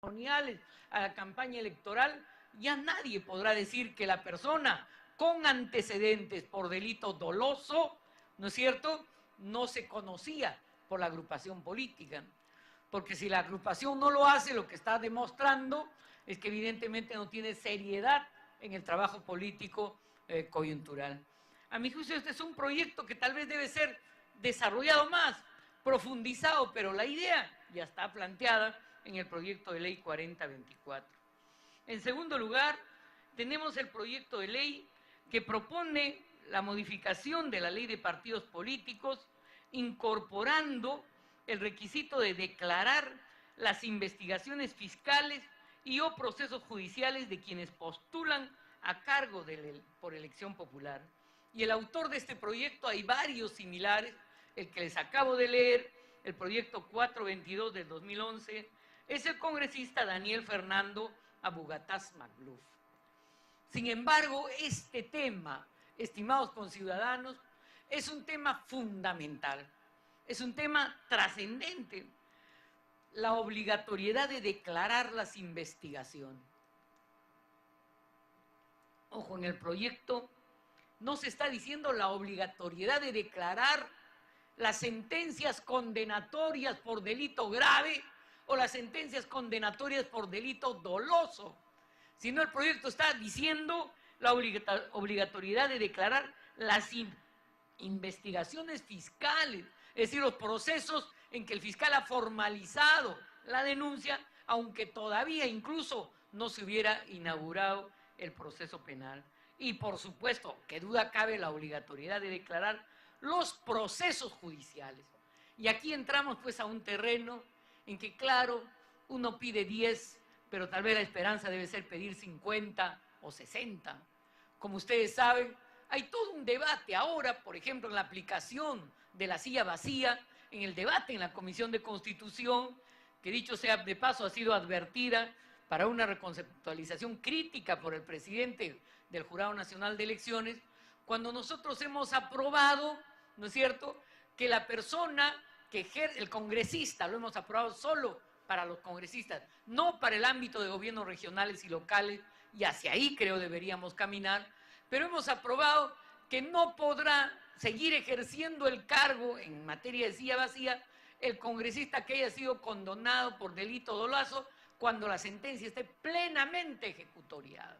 ceremoniales, a la campaña electoral, ya nadie podrá decir que la persona con antecedentes por delito doloso, ¿no es cierto?, no se conocía por la agrupación política. Porque si la agrupación no lo hace, lo que está demostrando es que evidentemente no tiene seriedad en el trabajo político coyuntural. A mi juicio, este es un proyecto que tal vez debe ser desarrollado más, profundizado, pero la idea ya está planteada en el proyecto de ley 4024. En segundo lugar, tenemos el proyecto de ley que propone la modificación de la ley de partidos políticos, incorporando el requisito de declarar las investigaciones fiscales y o procesos judiciales de quienes postulan a cargo por elección popular. Y el autor de este proyecto, hay varios similares, el que les acabo de leer, el proyecto 422 del 2011, es el congresista Daniel Fernando Abugataz Magluf. Sin embargo, este tema, estimados conciudadanos, es un tema fundamental, es un tema trascendente, la obligatoriedad de declarar las investigaciones. Ojo, en el proyecto no se está diciendo la obligatoriedad de declarar las sentencias condenatorias por delito grave o las sentencias condenatorias por delito doloso, sino el proyecto está diciendo la obligatoriedad de declarar las investigaciones fiscales, es decir, los procesos en que el fiscal ha formalizado la denuncia, aunque todavía incluso no se hubiera inaugurado el proceso penal. Y por supuesto, que duda cabe la obligatoriedad de declarar los procesos judiciales. Y aquí entramos pues a un terreno en que, claro, uno pide 10, pero tal vez la esperanza debe ser pedir 50 o 60. Como ustedes saben, hay todo un debate ahora, por ejemplo, en la aplicación de la silla vacía, en el debate en la Comisión de Constitución, que dicho sea de paso ha sido advertida para una reconceptualización crítica por el presidente del Jurado Nacional de Elecciones, cuando nosotros hemos aprobado, ¿no es cierto?, que la persona que ejerce, el congresista, lo hemos aprobado solo para los congresistas, no para el ámbito de gobiernos regionales y locales, y hacia ahí creo deberíamos caminar, pero hemos aprobado que no podrá seguir ejerciendo el cargo en materia de silla vacía el congresista que haya sido condenado por delito doloso cuando la sentencia esté plenamente ejecutoriada.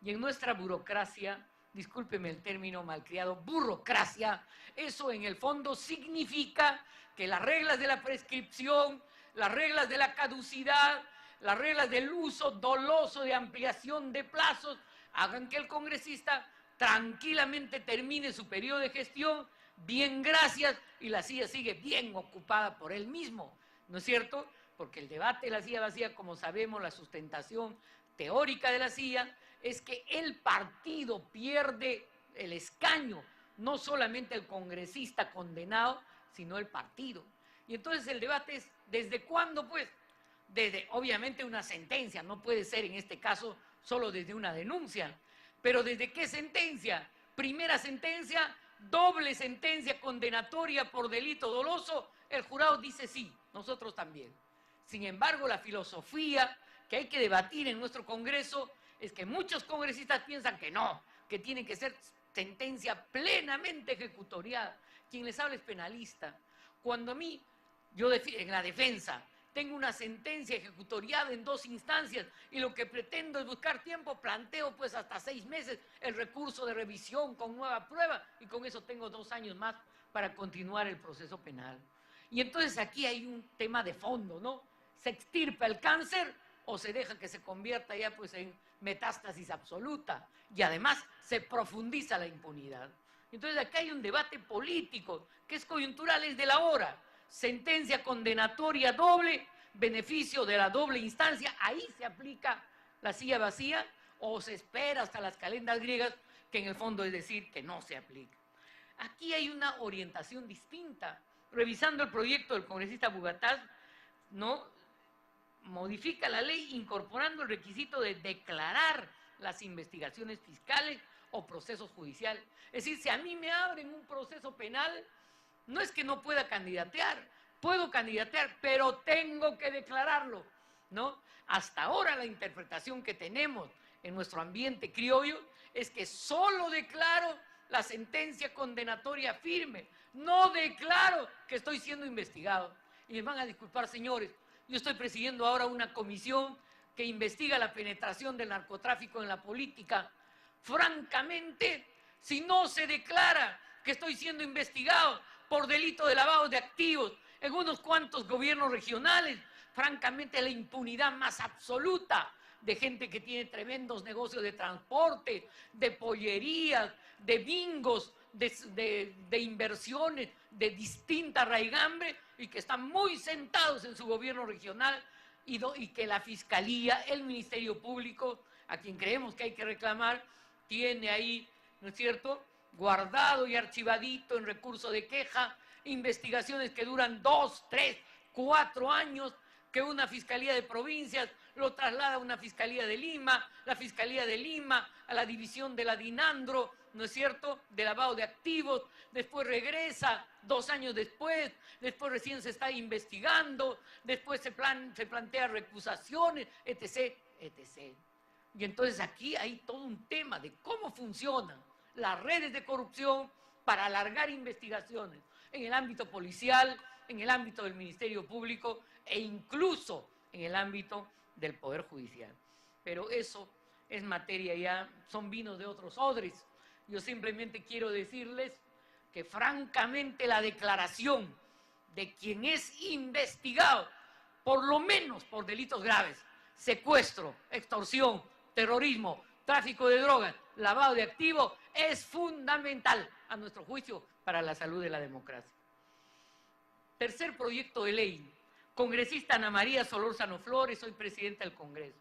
Y en nuestra burocracia, discúlpeme el término malcriado, burocracia, eso en el fondo significa que las reglas de la prescripción, las reglas de la caducidad, las reglas del uso doloso de ampliación de plazos, hagan que el congresista tranquilamente termine su periodo de gestión, bien gracias, y la silla sigue bien ocupada por él mismo, ¿no es cierto? Porque el debate de la silla vacía, como sabemos, la sustentación teórica de la silla es que el partido pierde el escaño, no solamente el congresista condenado, sino el partido. Y entonces el debate es, ¿desde cuándo? Pues, desde obviamente una sentencia, no puede ser en este caso solo desde una denuncia, pero ¿desde qué sentencia? Primera sentencia, doble sentencia condenatoria por delito doloso, el jurado dice sí, nosotros también. Sin embargo, la filosofía que hay que debatir en nuestro Congreso es que muchos congresistas piensan que no, que tiene que ser sentencia plenamente ejecutoriada. Quien les habla es penalista. Cuando a mí, yo en la defensa, tengo una sentencia ejecutoriada en 2 instancias y lo que pretendo es buscar tiempo, planteo pues hasta 6 meses el recurso de revisión con nueva prueba y con eso tengo 2 años más para continuar el proceso penal. Y entonces aquí hay un tema de fondo, ¿no? ¿Se extirpa el cáncer o se deja que se convierta ya pues en metástasis absoluta? Y además se profundiza la impunidad. Entonces aquí hay un debate político que es coyuntural, es de la hora. Sentencia condenatoria doble, beneficio de la doble instancia, ahí se aplica la silla vacía o se espera hasta las calendas griegas, que en el fondo es decir que no se aplica. Aquí hay una orientación distinta. Revisando el proyecto del congresista Abugataz, ¿no?, modifica la ley incorporando el requisito de declarar las investigaciones fiscales o procesos judiciales. Es decir, si a mí me abren un proceso penal, no es que no pueda candidatear, puedo candidatear, pero tengo que declararlo. ¿no? Hasta ahora la interpretación que tenemos en nuestro ambiente criollo es que solo declaro la sentencia condenatoria firme, no declaro que estoy siendo investigado. Y me van a disculpar, señores, yo estoy presidiendo ahora una comisión que investiga la penetración del narcotráfico en la política. Francamente, si no se declara que estoy siendo investigado por delito de lavado de activos en unos cuantos gobiernos regionales, francamente la impunidad más absoluta de gente que tiene tremendos negocios de transporte, de pollerías, de bingos, de inversiones de distinta raigambre y que están muy sentados en su gobierno regional y que la Fiscalía, el Ministerio Público, a quien creemos que hay que reclamar, tiene ahí, ¿no es cierto?, guardado y archivadito en recurso de queja, investigaciones que duran 2, 3, 4 años, que una Fiscalía de Provincias lo traslada a una Fiscalía de Lima, la Fiscalía de Lima a la división de la DINANDRO, ¿no es cierto?, de lavado de activos, después regresa 2 años después recién se está investigando, después se plantea recusaciones, etc., etc. Y entonces aquí hay todo un tema de cómo funcionan las redes de corrupción para alargar investigaciones en el ámbito policial, en el ámbito del Ministerio Público e incluso en el ámbito del Poder Judicial. Pero eso es materia ya, son vinos de otros odres. Yo simplemente quiero decirles que francamente la declaración de quien es investigado, por lo menos por delitos graves, secuestro, extorsión, terrorismo, tráfico de drogas, lavado de activos, es fundamental a nuestro juicio para la salud de la democracia. Tercer proyecto de ley, congresista Ana María Solórzano Flores, soy presidenta del Congreso.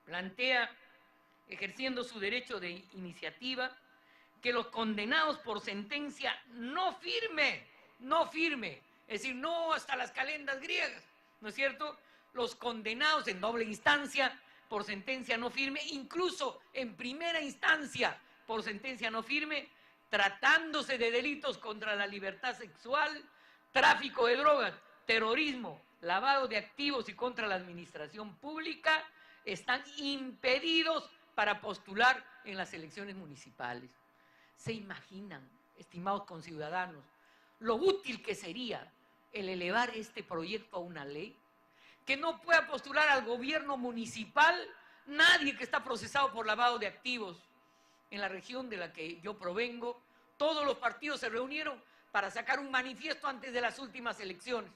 Plantea, ejerciendo su derecho de iniciativa, que los condenados por sentencia no firme, es decir, no hasta las calendas griegas, ¿no es cierto?, los condenados en doble instancia por sentencia no firme, incluso en primera instancia por sentencia no firme, tratándose de delitos contra la libertad sexual, tráfico de drogas, terrorismo, lavado de activos y contra la administración pública, están impedidos para postular en las elecciones municipales. ¿Se imaginan, estimados conciudadanos, lo útil que sería el elevar este proyecto a una ley? Que no pueda postular al gobierno municipal nadie que está procesado por lavado de activos. En la región de la que yo provengo, todos los partidos se reunieron para sacar un manifiesto antes de las últimas elecciones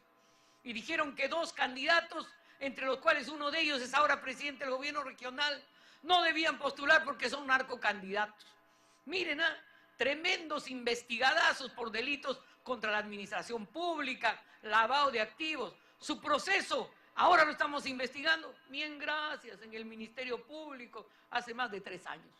y dijeron que 2 candidatos, entre los cuales uno de ellos es ahora presidente del gobierno regional, no debían postular porque son narcocandidatos. Miren, tremendos investigadazos por delitos contra la administración pública, lavado de activos. Su proceso ahora lo estamos investigando, bien gracias, en el Ministerio Público hace más de 3 años.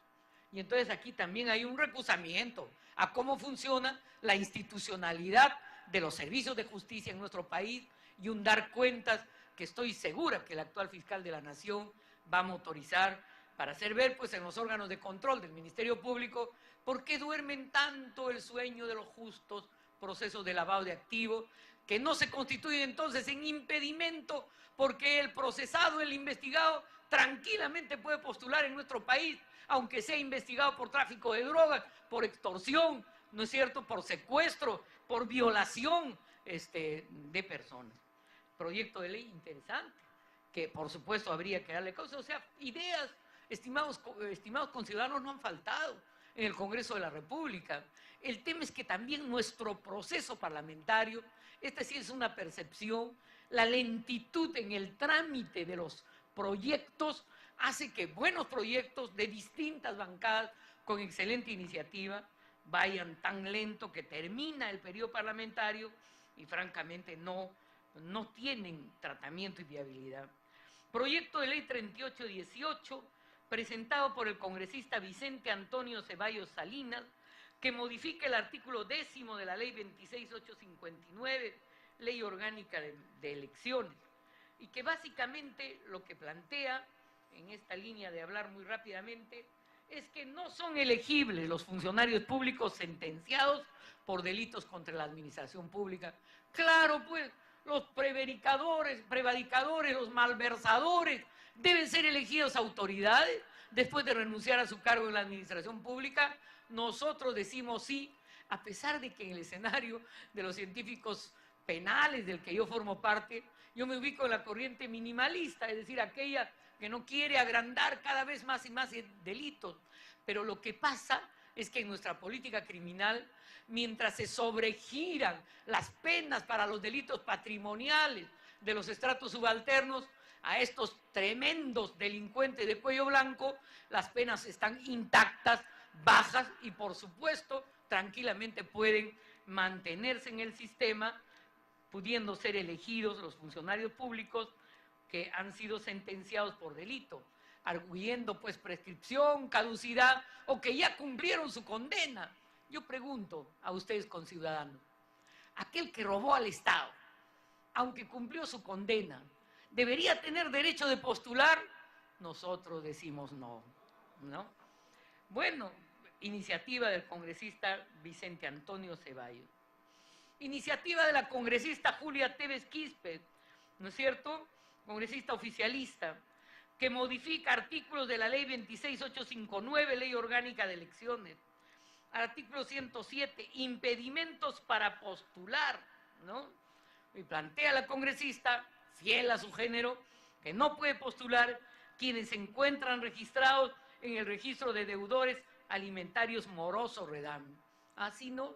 Y entonces aquí también hay un recusamiento a cómo funciona la institucionalidad de los servicios de justicia en nuestro país y un dar cuentas que estoy segura que el actual fiscal de la Nación va a motorizar para hacer ver pues en los órganos de control del Ministerio Público por qué duermen tanto el sueño de los justos procesos de lavado de activos, que no se constituyen entonces en impedimento porque el procesado, el investigado, tranquilamente puede postular en nuestro país, aunque sea investigado por tráfico de drogas, por extorsión, ¿no es cierto?, por secuestro, por violación de personas. Proyecto de ley interesante, que por supuesto habría que darle causa. O sea, ideas, estimados conciudadanos, no han faltado en el Congreso de la República. El tema es que también nuestro proceso parlamentario, esta sí es una percepción, la lentitud en el trámite de los proyectos hace que buenos proyectos de distintas bancadas con excelente iniciativa vayan tan lento que termina el periodo parlamentario y francamente no tienen tratamiento y viabilidad. Proyecto de ley 3818, presentado por el congresista Vicente Antonio Ceballos Salinas, que modifica el artículo 10 de la ley 26859, ley orgánica de elecciones, y que básicamente lo que plantea, en esta línea de hablar muy rápidamente, es que no son elegibles los funcionarios públicos sentenciados por delitos contra la administración pública. Claro, pues, los prevaricadores, los malversadores, deben ser elegidos autoridades después de renunciar a su cargo en la administración pública. Nosotros decimos sí, a pesar de que en el escenario de los científicos penales del que yo formo parte, yo me ubico en la corriente minimalista, es decir, aquella que no quiere agrandar cada vez más y más delitos. Pero lo que pasa es que en nuestra política criminal, mientras se sobregiran las penas para los delitos patrimoniales de los estratos subalternos, a estos tremendos delincuentes de cuello blanco, las penas están intactas, bajas y, por supuesto, tranquilamente pueden mantenerse en el sistema, pudiendo ser elegidos los funcionarios públicos que han sido sentenciados por delito, arguyendo pues prescripción, caducidad o que ya cumplieron su condena. Yo pregunto a ustedes, conciudadanos, aquel que robó al Estado, aunque cumplió su condena, ¿debería tener derecho de postular? Nosotros decimos no, ¿no? Bueno, iniciativa del congresista Vicente Antonio Ceballos. Iniciativa de la congresista Julia Tevez Quispe, ¿no es cierto?, congresista oficialista, que modifica artículos de la ley 26859, ley orgánica de elecciones. Artículo 107, impedimentos para postular, ¿no? Y plantea a la congresista, fiel a su género, que no puede postular quienes se encuentran registrados en el registro de deudores alimentarios moroso Redam. Así no,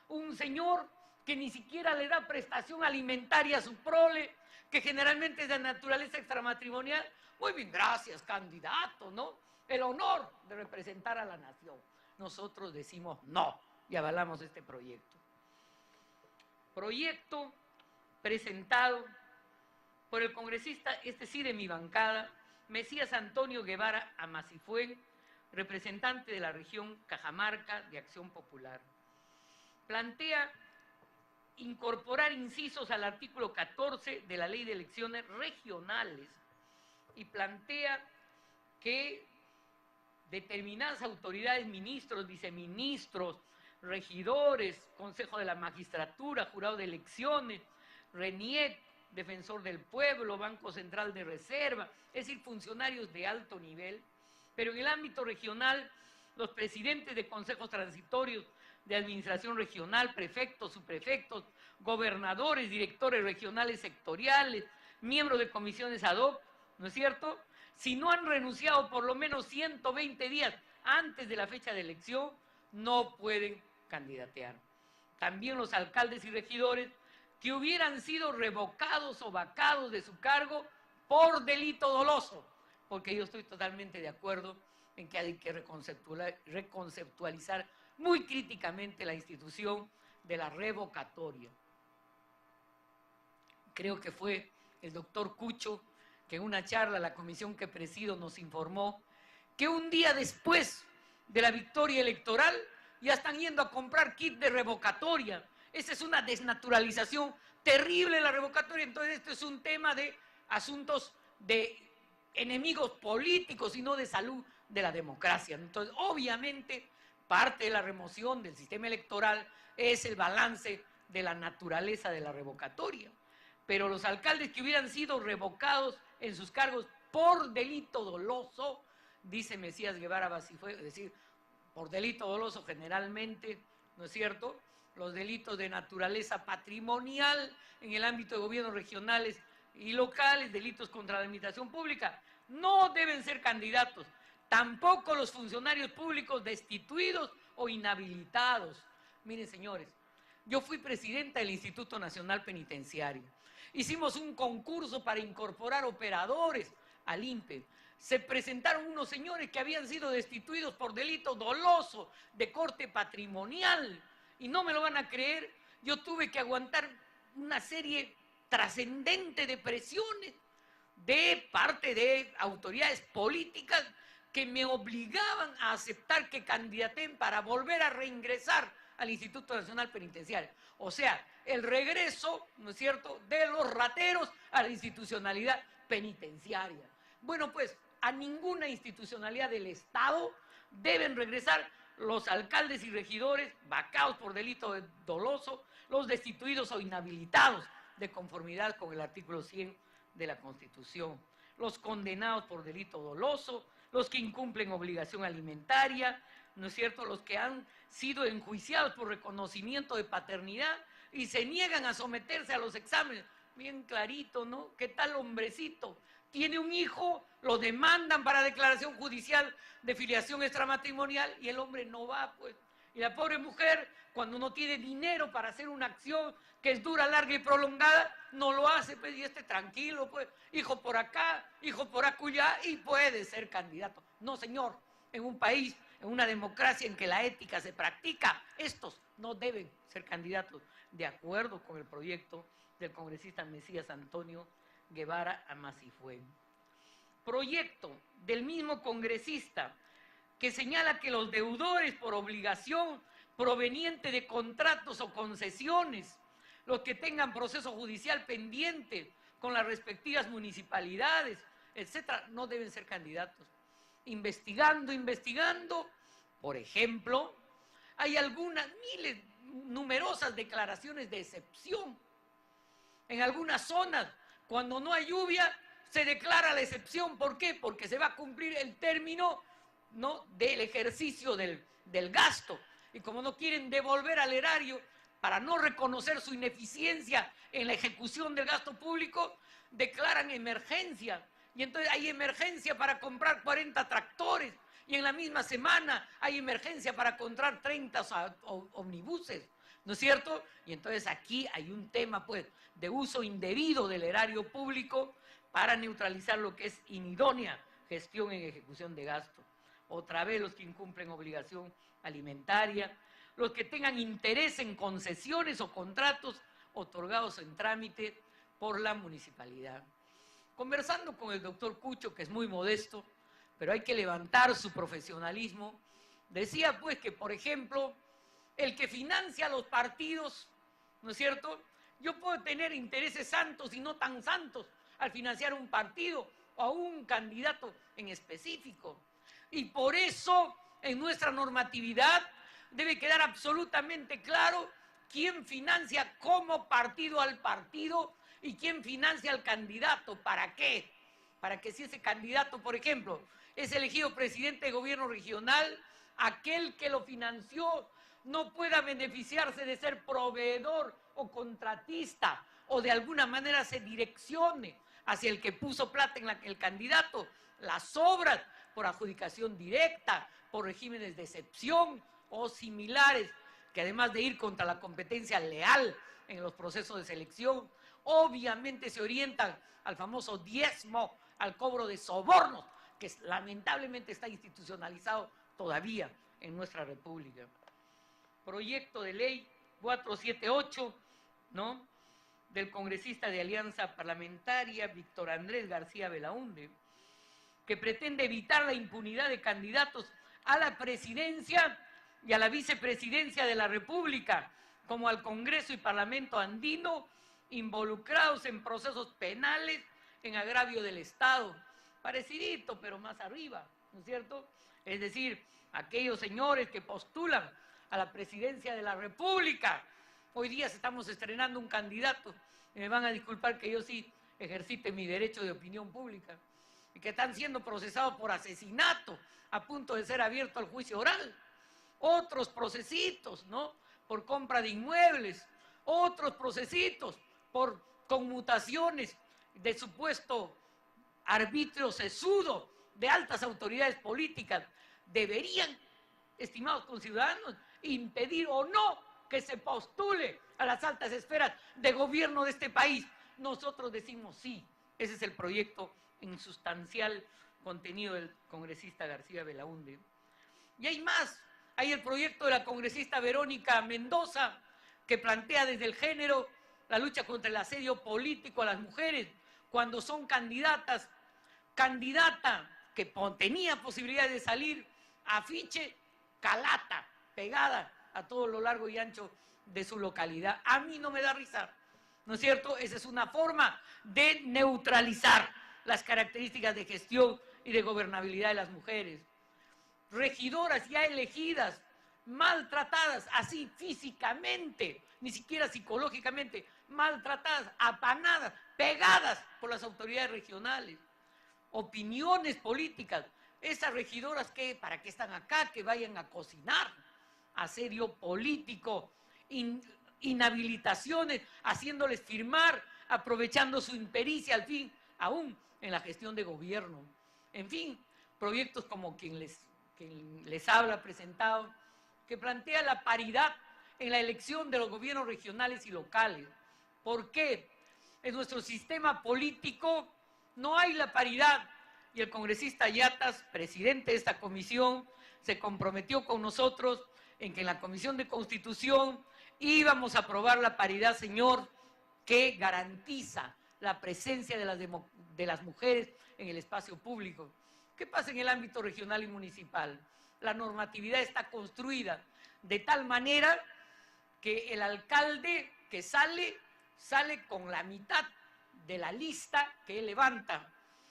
un señor que ni siquiera le da prestación alimentaria a su prole, que generalmente es de naturaleza extramatrimonial. Muy bien, gracias, candidato, ¿no? El honor de representar a la nación. Nosotros decimos no y avalamos este proyecto. Proyecto presentado por el congresista, este sí de mi bancada, Mesías Antonio Guevara Amacifuen, representante de la región Cajamarca de Acción Popular. Plantea incorporar incisos al artículo 14 de la Ley de Elecciones Regionales y plantea que determinadas autoridades, ministros, viceministros, regidores, Consejo de la Magistratura, Jurado de Elecciones, RENIEC, Defensor del Pueblo, Banco Central de Reserva, es decir, funcionarios de alto nivel, pero en el ámbito regional, los presidentes de consejos transitorios de administración regional, prefectos, subprefectos, gobernadores, directores regionales sectoriales, miembros de comisiones ad hoc, ¿no es cierto?, si no han renunciado por lo menos 120 días antes de la fecha de elección, no pueden candidatear. También los alcaldes y regidores que hubieran sido revocados o vacados de su cargo por delito doloso, porque yo estoy totalmente de acuerdo en que hay que reconceptualizar muy críticamente la institución de la revocatoria. Creo que fue el doctor Cucho que en una charla a la comisión que presido nos informó que un día después de la victoria electoral ya están yendo a comprar kit de revocatoria. Esa es una desnaturalización terrible de la revocatoria. Entonces esto es un tema de asuntos de enemigos políticos y no de salud de la democracia. Entonces, obviamente, parte de la remoción del sistema electoral es el balance de la naturaleza de la revocatoria. Pero los alcaldes que hubieran sido revocados en sus cargos por delito doloso, dice Mesías Guevara Amacifuen, es decir, por delito doloso generalmente, ¿no es cierto?, los delitos de naturaleza patrimonial en el ámbito de gobiernos regionales y locales, delitos contra la administración pública, no deben ser candidatos. Tampoco los funcionarios públicos destituidos o inhabilitados. Miren, señores, yo fui presidenta del Instituto Nacional Penitenciario. Hicimos un concurso para incorporar operadores al INPE. Se presentaron unos señores que habían sido destituidos por delito doloso de corte patrimonial. Y no me lo van a creer, yo tuve que aguantar una serie trascendente de presiones de parte de autoridades políticas que me obligaban a aceptar que candidaten para volver a reingresar al Instituto Nacional Penitenciario. O sea, el regreso, ¿no es cierto?, de los rateros a la institucionalidad penitenciaria. Bueno, pues a ninguna institucionalidad del Estado deben regresar los alcaldes y regidores vacados por delito doloso, los destituidos o inhabilitados de conformidad con el artículo 100 de la Constitución. Los condenados por delito doloso, los que incumplen obligación alimentaria, ¿no es cierto?, los que han sido enjuiciados por reconocimiento de paternidad y se niegan a someterse a los exámenes. Bien clarito, ¿no? ¿Qué tal hombrecito? Tiene un hijo, lo demandan para declaración judicial de filiación extramatrimonial y el hombre no va, pues. Y la pobre mujer, cuando no tiene dinero para hacer una acción que es dura, larga y prolongada, no lo hace, pues, y tranquilo, pues, hijo por acá, hijo por acullá, y puede ser candidato. No, señor, en un país, en una democracia en que la ética se practica, estos no deben ser candidatos, de acuerdo con el proyecto del congresista Mesías Antonio Guevara Amasifue. Proyecto del mismo congresista que señala que los deudores por obligación proveniente de contratos o concesiones, los que tengan proceso judicial pendiente con las respectivas municipalidades, etcétera, no deben ser candidatos. Investigando, por ejemplo, hay algunas numerosas declaraciones de excepción. En algunas zonas, cuando no hay lluvia, se declara la excepción. ¿Por qué? Porque se va a cumplir el término, ¿no?, del ejercicio del gasto. Y como no quieren devolver al erario para no reconocer su ineficiencia en la ejecución del gasto público, declaran emergencia. Y entonces hay emergencia para comprar 40 tractores. Y en la misma semana hay emergencia para comprar 30 omnibuses, ¿no es cierto? Y entonces aquí hay un tema, pues, de uso indebido del erario público para neutralizar lo que es inidónea gestión en ejecución de gasto. Otra vez los que incumplen obligación alimentaria, los que tengan interés en concesiones o contratos otorgados en trámite por la municipalidad. Conversando con el doctor Cucho, que es muy modesto, pero hay que levantar su profesionalismo, decía pues que, por ejemplo, el que financia los partidos, ¿no es cierto? Yo puedo tener intereses santos y no tan santos al financiar un partido o a un candidato en específico. Y por eso, en nuestra normatividad, debe quedar absolutamente claro quién financia como partido al partido y quién financia al candidato. ¿Para qué? Para que si ese candidato, por ejemplo, es elegido presidente de gobierno regional, aquel que lo financió no pueda beneficiarse de ser proveedor o contratista o de alguna manera se direccione hacia el que puso plata en el candidato, las obras por adjudicación directa, por regímenes de excepción o similares, que además de ir contra la competencia leal en los procesos de selección, obviamente se orientan al famoso diezmo, al cobro de sobornos, que lamentablemente está institucionalizado todavía en nuestra república. Proyecto de ley 478, ¿no?, del congresista de Alianza Parlamentaria, Víctor Andrés García Belaúnde, que pretende evitar la impunidad de candidatos a la presidencia y a la vicepresidencia de la República, como al Congreso y Parlamento andino, involucrados en procesos penales en agravio del Estado. Parecidito, pero más arriba, ¿no es cierto? Es decir, aquellos señores que postulan a la presidencia de la República. Hoy día estamos estrenando un candidato, y me van a disculpar que yo sí ejercite mi derecho de opinión pública, y que están siendo procesados por asesinato, a punto de ser abierto al juicio oral. Otros procesitos, ¿no?, por compra de inmuebles, otros procesitos por conmutaciones de supuesto arbitrio sesudo de altas autoridades políticas. Deberían, estimados conciudadanos, impedir o no que se postule a las altas esferas de gobierno de este país. Nosotros decimos sí. Ese es el proyecto insustancial contenido del congresista García Belaúnde. Y hay más. Hay el proyecto de la congresista Verónica Mendoza, que plantea desde el género la lucha contra el asedio político a las mujeres cuando son candidatas. Candidata que tenía posibilidad de salir, afiche, calata, pegada a todo lo largo y ancho de su localidad. A mí no me da risa, ¿no es cierto? Esa es una forma de neutralizar las características de gestión y de gobernabilidad de las mujeres. Regidoras ya elegidas, maltratadas, así físicamente, ni siquiera psicológicamente, maltratadas, apanadas, pegadas por las autoridades regionales. Opiniones políticas. Esas regidoras, ¿para qué están acá? Que vayan a cocinar. Asedio político, inhabilitaciones, haciéndoles firmar, aprovechando su impericia al fin, aún en la gestión de gobierno. En fin, proyectos como quien les habla presentado, que plantea la paridad en la elección de los gobiernos regionales y locales. ¿Por qué? En nuestro sistema político no hay la paridad, y el congresista Yatas, presidente de esta comisión, se comprometió con nosotros en que en la Comisión de Constitución íbamos a aprobar la paridad, señor, que garantiza la presencia de las mujeres en el espacio público. ¿Qué pasa en el ámbito regional y municipal? La normatividad está construida de tal manera que el alcalde que sale con la mitad de la lista que él levanta.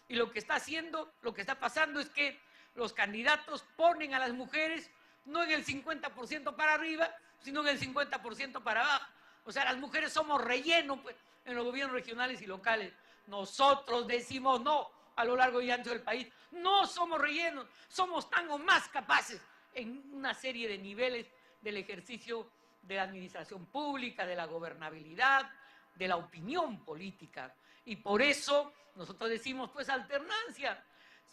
Y lo que está haciendo, lo que está pasando es que los candidatos ponen a las mujeres no en el 50% para arriba, sino en el 50% para abajo. O sea, las mujeres somos relleno, pues, en los gobiernos regionales y locales. Nosotros decimos no a lo largo y ancho del país. No somos rellenos, somos tan o más capaces en una serie de niveles del ejercicio de la administración pública, de la gobernabilidad, de la opinión política. Y por eso nosotros decimos, pues, alternancia.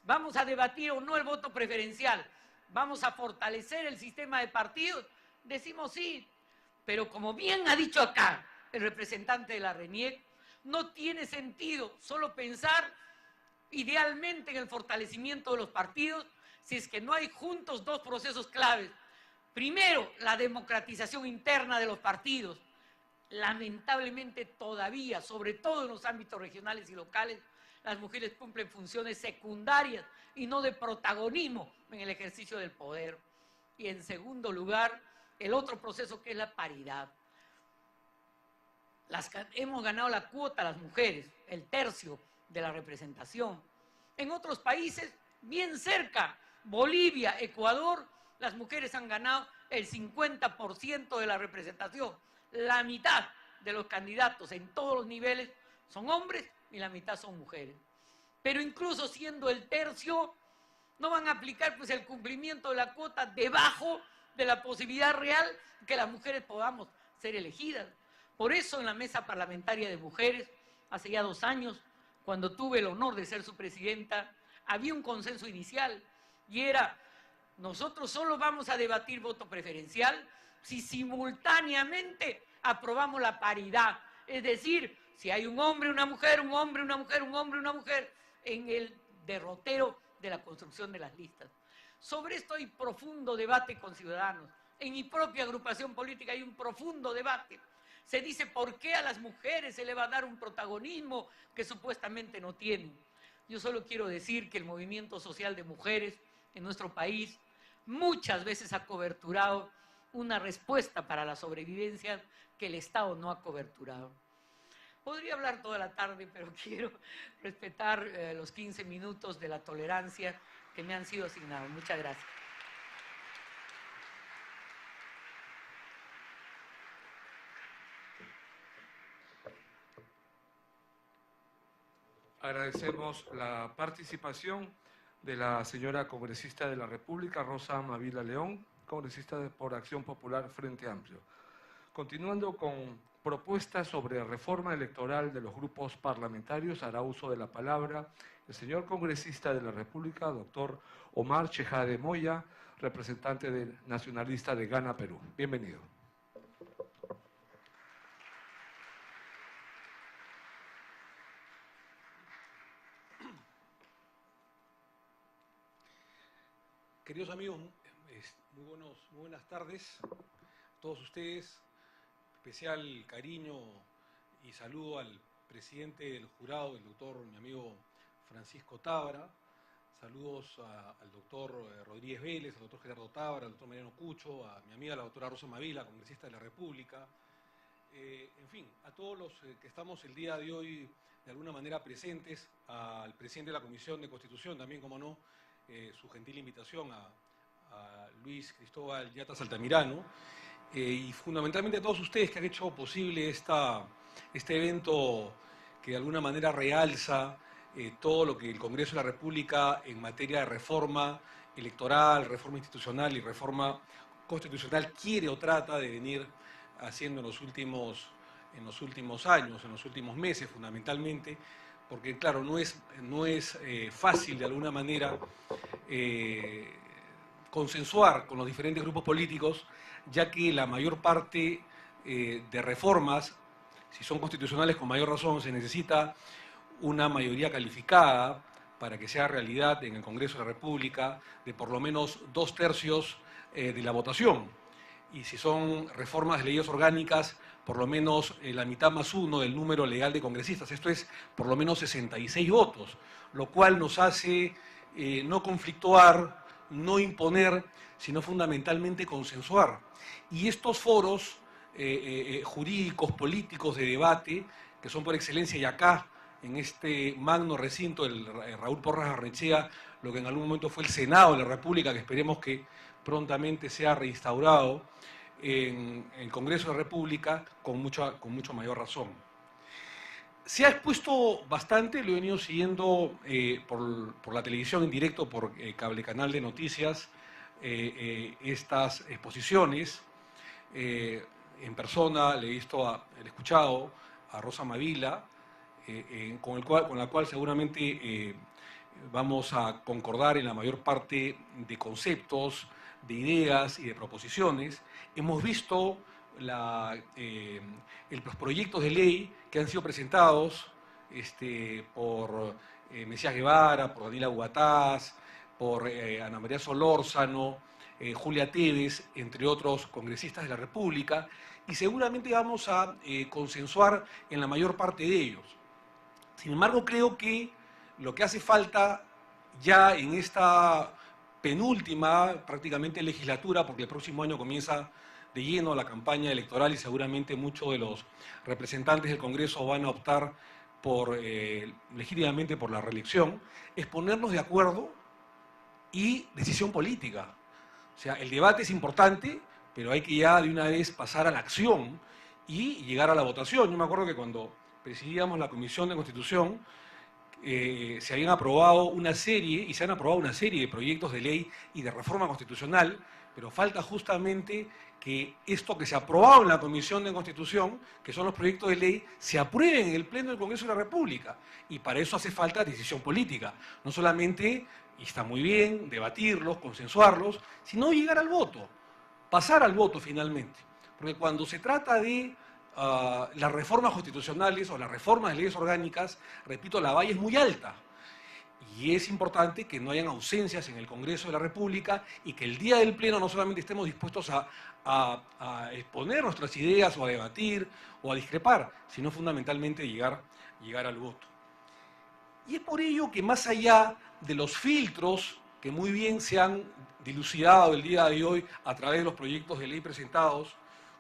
Vamos a debatir o no el voto preferencial. Vamos a fortalecer el sistema de partidos. Decimos sí, pero como bien ha dicho acá el representante de la RENIEC, no tiene sentido solo pensar idealmente en el fortalecimiento de los partidos si es que no hay juntos dos procesos claves. Primero, la democratización interna de los partidos. Lamentablemente todavía, sobre todo en los ámbitos regionales y locales, las mujeres cumplen funciones secundarias y no de protagonismo en el ejercicio del poder. Y en segundo lugar, el otro proceso que es la paridad. Hemos ganado la cuota las mujeres, el tercio de la representación. En otros países, bien cerca, Bolivia, Ecuador, las mujeres han ganado el 50% de la representación. La mitad de los candidatos en todos los niveles son hombres y la mitad son mujeres. Pero incluso siendo el tercio, no van a aplicar, pues, el cumplimiento de la cuota debajo de la posibilidad real que las mujeres podamos ser elegidas. Por eso en la mesa parlamentaria de mujeres, hace ya 2 años, cuando tuve el honor de ser su presidenta, había un consenso inicial y era: nosotros solo vamos a debatir voto preferencial si simultáneamente aprobamos la paridad. Es decir, si hay un hombre, una mujer, un hombre, una mujer, un hombre, una mujer, en el derrotero de la construcción de las listas. Sobre esto hay profundo debate con ciudadanos. En mi propia agrupación política hay un profundo debate. Se dice, ¿por qué a las mujeres se le va a dar un protagonismo que supuestamente no tienen? Yo solo quiero decir que el movimiento social de mujeres en nuestro país muchas veces ha coberturado una respuesta para la sobrevivencia que el Estado no ha coberturado. Podría hablar toda la tarde, pero quiero respetar los 15 minutos de la tolerancia que me han sido asignados. Muchas gracias. Agradecemos la participación de la señora congresista de la República, Rosa Mavila León, congresista por Acción Popular Frente Amplio. Continuando con propuestas sobre reforma electoral de los grupos parlamentarios, hará uso de la palabra el señor congresista de la República, doctor Omar Chejade Moya, representante del nacionalista de Gana, Perú. Bienvenido. Queridos amigos, muy buenas tardes a todos ustedes. Especial cariño y saludo al presidente del jurado, el doctor, mi amigo Francisco Tábara. Saludos al doctor Rodríguez Vélez, al doctor Gerardo Tábara, al doctor Mariano Cucho, a mi amiga la doctora Rosa Mavila, congresista de la República. En fin, a todos los que estamos el día de hoy de alguna manera presentes, al presidente de la Comisión de Constitución también, como no, su gentil invitación a Luis Cristóbal Yatas Altamirano, y fundamentalmente a todos ustedes que han hecho posible esta este evento que de alguna manera realza todo lo que el Congreso de la República en materia de reforma electoral, reforma institucional y reforma constitucional quiere o trata de venir haciendo en los últimos años, en los últimos meses fundamentalmente, porque claro, no es fácil de alguna manera consensuar con los diferentes grupos políticos, ya que la mayor parte de reformas, si son constitucionales con mayor razón, se necesita una mayoría calificada para que sea realidad en el Congreso de la República de por lo menos 2/3 de la votación. Y si son reformas de leyes orgánicas, por lo menos la mitad más uno del número legal de congresistas. Esto es por lo menos 66 votos, lo cual nos hace no conflictuar, no imponer, sino fundamentalmente consensuar. Y estos foros jurídicos, políticos de debate, que son por excelencia, y acá, en este magno recinto, el Raúl Porras Arrechea, lo que en algún momento fue el Senado de la República, que esperemos que prontamente sea reinstaurado en el Congreso de la República, con mucho mayor razón. Se ha expuesto bastante, lo he venido siguiendo por la televisión en directo, por cable canal de noticias, estas exposiciones. En persona le he escuchado a Rosa Mavila, con la cual seguramente vamos a concordar en la mayor parte de conceptos, de ideas y de proposiciones. Hemos visto los proyectos de ley que han sido presentados por Mesías Guevara, por Daniela Huataz, por Ana María Solórzano, Julia Tevez, entre otros congresistas de la República, y seguramente vamos a consensuar en la mayor parte de ellos. Sin embargo, creo que lo que hace falta ya en esta penúltima, prácticamente, legislatura, porque el próximo año comienza de lleno la campaña electoral y seguramente muchos de los representantes del Congreso van a optar legítimamente por la reelección, es ponernos de acuerdo y decisión política. O sea, el debate es importante, pero hay que ya de una vez pasar a la acción y llegar a la votación. Yo me acuerdo que cuando presidíamos la Comisión de Constitución, se habían aprobado una serie, y se han aprobado una serie de proyectos de ley y de reforma constitucional, pero falta justamente que esto que se ha aprobado en la Comisión de Constitución, que son los proyectos de ley, se aprueben en el Pleno del Congreso de la República. Y para eso hace falta decisión política. No solamente, y está muy bien, debatirlos, consensuarlos, sino llegar al voto, pasar al voto finalmente. Porque cuando se trata de las reformas constitucionales o las reformas de leyes orgánicas, repito, la valla es muy alta. Y es importante que no hayan ausencias en el Congreso de la República y que el día del Pleno no solamente estemos dispuestos a exponer nuestras ideas o a debatir o a discrepar, sino fundamentalmente llegar al voto. Y es por ello que más allá de los filtros que muy bien se han dilucidado el día de hoy a través de los proyectos de ley presentados,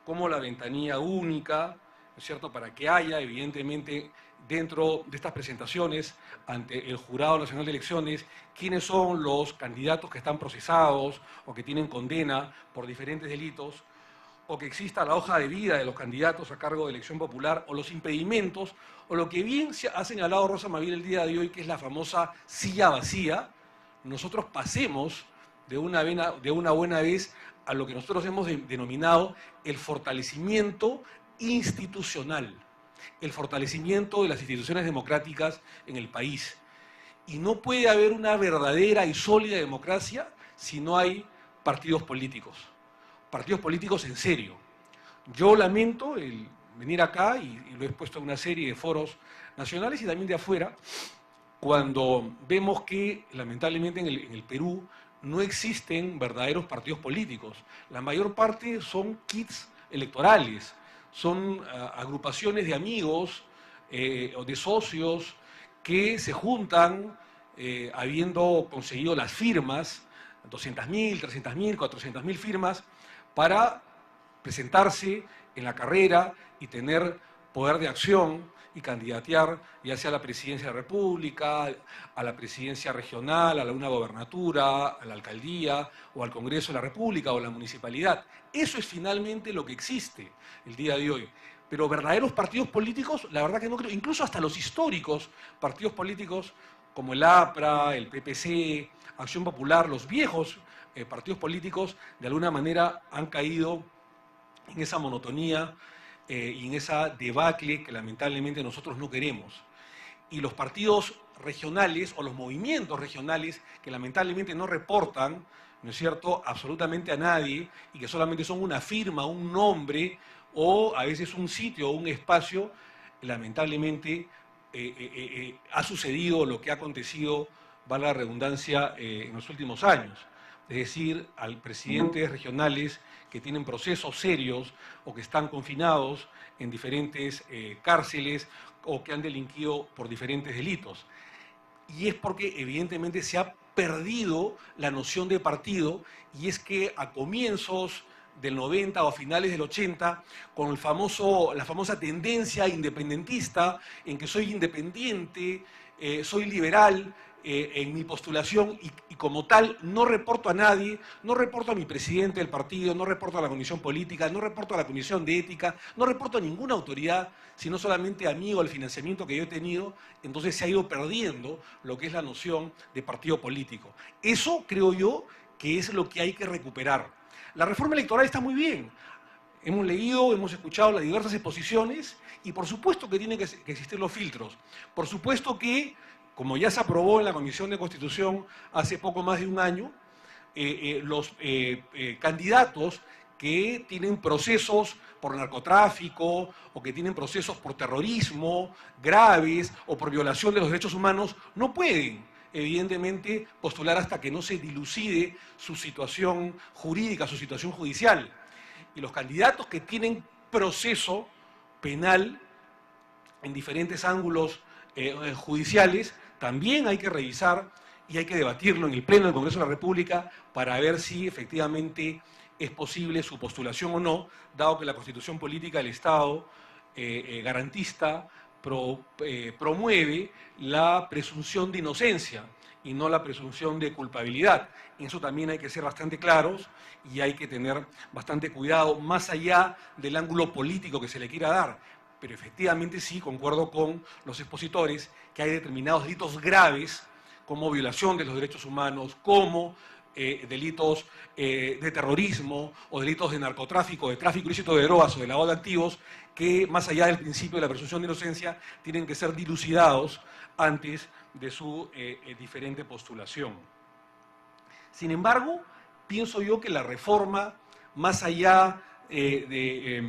como la ventanilla única, ¿no es cierto?, para que haya, evidentemente, dentro de estas presentaciones ante el Jurado Nacional de Elecciones, quiénes son los candidatos que están procesados o que tienen condena por diferentes delitos, o que exista la hoja de vida de los candidatos a cargo de elección popular, o los impedimentos, o lo que bien ha señalado Rosa Mavila el día de hoy, que es la famosa silla vacía, nosotros pasemos de una buena vez a lo que nosotros hemos denominado el fortalecimiento institucional, el fortalecimiento de las instituciones democráticas en el país. Y no puede haber una verdadera y sólida democracia si no hay partidos políticos en serio. Yo lamento el venir acá, y lo he expuesto en una serie de foros nacionales y también de afuera, cuando vemos que lamentablemente en el Perú no existen verdaderos partidos políticos. La mayor parte son kits electorales, son agrupaciones de amigos o de socios que se juntan habiendo conseguido las firmas, 200.000, 300.000, 400.000 firmas, para presentarse en la carrera y tener poder de acción y candidatear ya sea a la presidencia de la República, a la presidencia regional, a una gobernatura, a la alcaldía o al Congreso de la República o a la municipalidad. Eso es finalmente lo que existe el día de hoy. pero verdaderos partidos políticos, la verdad que no creo. Incluso hasta los históricos partidos políticos como el APRA, el PPC, Acción Popular, los viejos partidos políticos, de alguna manera han caído en esa monotonía y en esa debacle que lamentablemente nosotros no queremos. Y los partidos regionales o los movimientos regionales que lamentablemente no reportan, ¿no es cierto?, absolutamente a nadie y que solamente son una firma, un nombre o a veces un sitio o un espacio, lamentablemente ha sucedido lo que ha acontecido, valga la redundancia, en los últimos años. Es decir, al presidentes regionales que tienen procesos serios o que están confinados en diferentes cárceles o que han delinquido por diferentes delitos. Y es porque evidentemente se ha perdido la noción de partido, y es que a comienzos del 90 o a finales del 80, con la famosa tendencia independentista en que soy independiente, soy liberal, en mi postulación y como tal no reporto a nadie, no reporto a mi presidente del partido, no reporto a la comisión política, no reporto a la comisión de ética, no reporto a ninguna autoridad, sino solamente a mí o al financiamiento que yo he tenido, entonces se ha ido perdiendo lo que es la noción de partido político. Eso creo yo que es lo que hay que recuperar. La reforma electoral está muy bien. Hemos leído, hemos escuchado las diversas exposiciones y por supuesto que tienen que existir los filtros. Por supuesto que, como ya se aprobó en la Comisión de Constitución hace poco más de un año, los candidatos que tienen procesos por narcotráfico o que tienen procesos por terrorismo graves o por violación de los derechos humanos no pueden, evidentemente, postular hasta que no se dilucide su situación jurídica, su situación judicial. Y los candidatos que tienen proceso penal en diferentes ángulos judiciales, también hay que revisar y hay que debatirlo en el Pleno del Congreso de la República para ver si efectivamente es posible su postulación o no, dado que la Constitución Política del Estado garantista promueve la presunción de inocencia y no la presunción de culpabilidad. En eso también hay que ser bastante claros y hay que tener bastante cuidado, más allá del ángulo político que se le quiera dar. Pero efectivamente sí, concuerdo con los expositores, que hay determinados delitos graves, como violación de los derechos humanos, como delitos de terrorismo o delitos de narcotráfico, de tráfico ilícito de drogas o de lavado de activos, que más allá del principio de la presunción de inocencia, tienen que ser dilucidados antes de su diferente postulación. Sin embargo, pienso yo que la reforma, más allá de